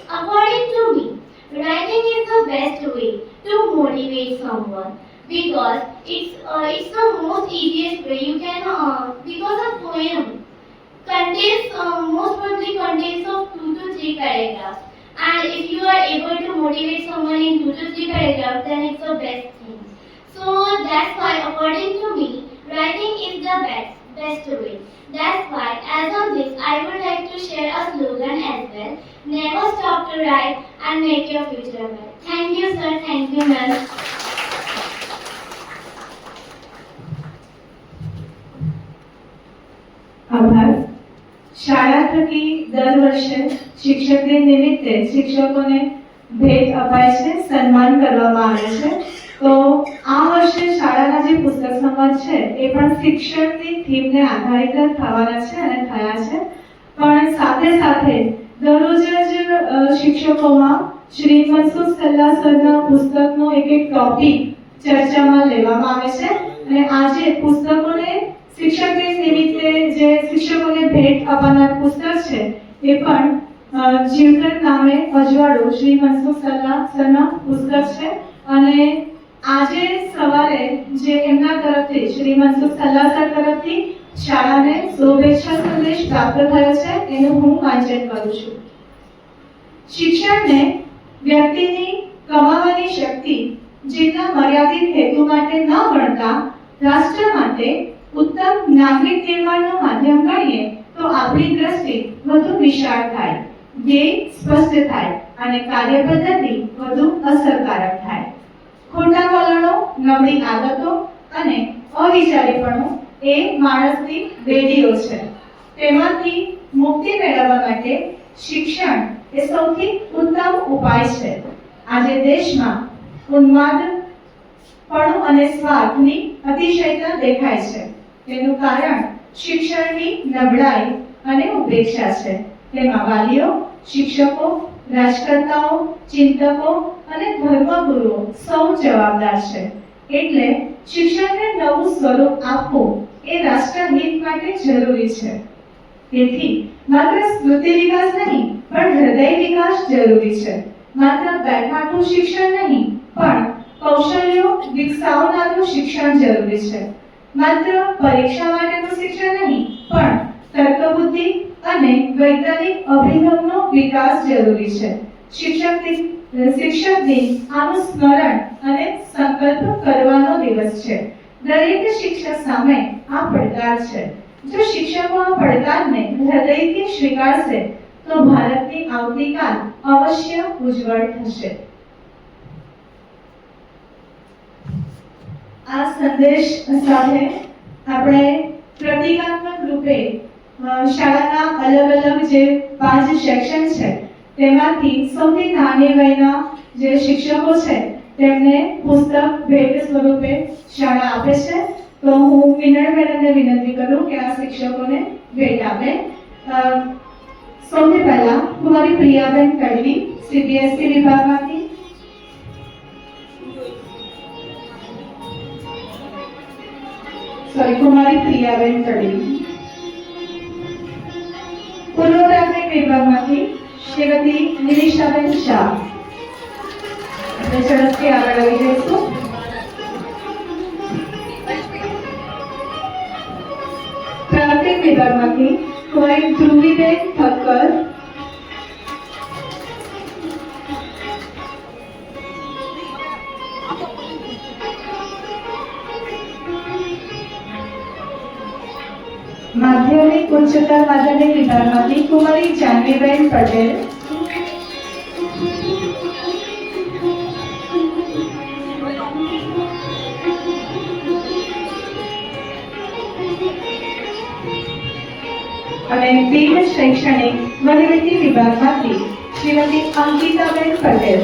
According to me, writing is the best way to motivate someone because it's the most easiest way you can because a poem contains most probably contains of 2 to 3 paragraphs, and if you are able to motivate someone in 2 to 3 paragraphs, then it's the best thing. So that's why according to me, writing is the best way. That's why as on this I would like to share a slogan as well. Never stop to write and make your future well. Thank you sir, thank you ma'am. આભાર. શાળા થકી દર વર્ષે શિક્ષક દિન નિમિત્તે શિક્ષકોને ભેટ અપાય છે, સન્માન કરવામાં આવે છે. તો આ વર્ષે શાળાના જે પુસ્તક સંવાદ છે એ પણ શિક્ષણની થીમને આધારિત થવાના છે અને થયા છે. પણ સાથે સાથે દરરોજ જ શિક્ષકોમાં શ્રી મનસુખ સલ્લા સરના પુસ્તકનો એક ટોપિક ચર્ચામાં લેવામાં આવે છે અને આજે પુસ્તકોને શિક્ષક દિન નિમિત્તે જે શિક્ષકોને ભેટ આપનાર પુસ્તક છે એ પણ જીવતર નામે અજવાળું શ્રી મનસુખ સલ્લા સરના પુસ્તક છે. અને આજે સવારે જે એમના તરફથી શ્રી મનસુખ સલ્લા સર તરફથી શાળાને શુભેચ્છા સંદેશ પ્રાપ્ત થયો છે એનું હું વાંચન કરું છું. શિક્ષણને વ્યક્તિની કમાવાની શક્તિ જેટલા મર્યાદિત હેતુ માટે ન ગણતા રાષ્ટ્ર માટે ઉત્તમ નાગરિક નિર્માણનું માધ્યમ ગણીએ તો આપણી દ્રષ્ટિ વધુ વિશાળ થાય, ધ્યેય સ્પષ્ટ થાય અને કાર્યપદ્ધતિ વધુ અસરકારક થાય. ખોટા વલણો, નબળી આદતો અને અવિચારીપણું એ માણસની બેડીઓ છે. તેમાંથી મુક્તિ મેળવવા માટે શિક્ષણ એ સૌથી ઉત્તમ ઉપાય છે. આજે દેશમાં ઉન્માદપણું અને સ્વાર્થની અતિશયતા દેખાય છે. તેનું કારણ શિક્ષણની નબળાઈ અને ઉપેક્ષા છે. તેમાં વાલીઓ, શિક્ષકો, રાજકર્તાઓ, ચિંતકો અને ધર્મગુરુઓ સૌ જવાબદાર છે. એટલે શિક્ષણને નવું સ્વરૂપ આપવું એ રાષ્ટ્રહિત માટે જરૂરી છે. તેથી માત્ર સ્મૃતિ વિકાસ નહીં પણ હૃદય વિકાસ જરૂરી છે. માત્ર બેઠાડું શિક્ષણ નહીં પણ કૌશલ્યો વિકસાવનારું શિક્ષણ જરૂરી છે. માત્ર પરીક્ષા માટેનું શિક્ષણ નહીં પણ તર્કબુદ્ધિ અને વૈજ્ઞાનિક અભિગમનો વિકાસ જરૂરી છે. શિક્ષક દિન આનું સ્મરણ અને સંકલ્પ કરવાનો દિવસ છે. દરેક શિક્ષક સામે આ પડકાર છે. જો શિક્ષકો આ પડકારને હૃદયથી સ્વીકારશે તો ભારતની આવતીકાલ અવશ્ય ઉજ્જવળ થશે. આ સંદેશ સાથે આપણે પ્રતિકાત્મક રૂપે શાળાના અલગ અલગ જે 5 સેક્શન છે તેમાંથી સૌથી નાની વયના જે શિક્ષકો છે તેમને પુસ્તક ભેટ સ્વરૂપે શાળા આપે છે. તો હું વિનર મેડમને વિનંતી કરું કે આ શિક્ષકોને ભેટ આપે. સૌથી પહેલા કુમારી પ્રિયાબેન તડવી સીબીએસઈ વિભાગમાંથી, કુમારી પ્રિયાબેન તડવી. પૂર્વ પ્રાથમિક વિભાગમાંથી શ્રીમતી નિમિષાબેન શાહ. આપણે ઝડપથી આગળ આવી જઈશું. પ્રાથમિક વિભાગમાંથી કુમારી ધ્રુવીબેન ઠક્કર. માધ્યમિક ઉચ્ચતર માધ્યમિક વિભાગમાંથી કુમારી જાનવીબેન પટેલ, અને બિન શૈક્ષણિક વહીવટી વિભાગમાંથી શ્રીમતી અંકિતાબેન પટેલ.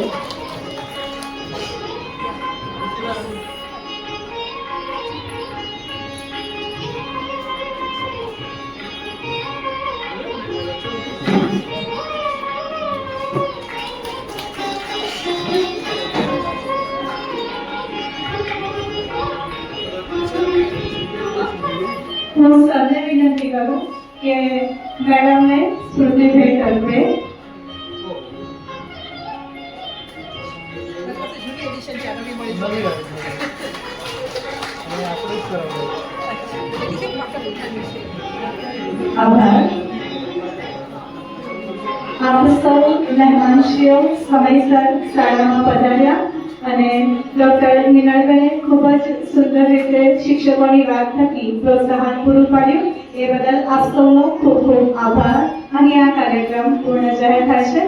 હું સૌને વિનંતી કરું કે મેડમને સ્મૃતિ ભેટ અર્પે. જૂની એડિશન છે, આનો બી મળી નવી જશે. વાત છે. હવે આપણે જ કરાવવાનું. એટલે કે પાકા ઉઠાડ્યું છે. આભાર. આપ સૌ મહેમાનશ્રીઓ સમયસર શાળામાં પધાર્યા અને ડોક્ટર મિનળબેને ખૂબ જ સુંદર રીતે શિક્ષકોની વાત થકી પ્રોત્સાહન પૂરું પાડ્યું એ બદલ આપ સૌનો ખૂબ ખૂબ આભાર. અહીં આ કાર્યક્રમ પૂર્ણ જાહેર થાય છે.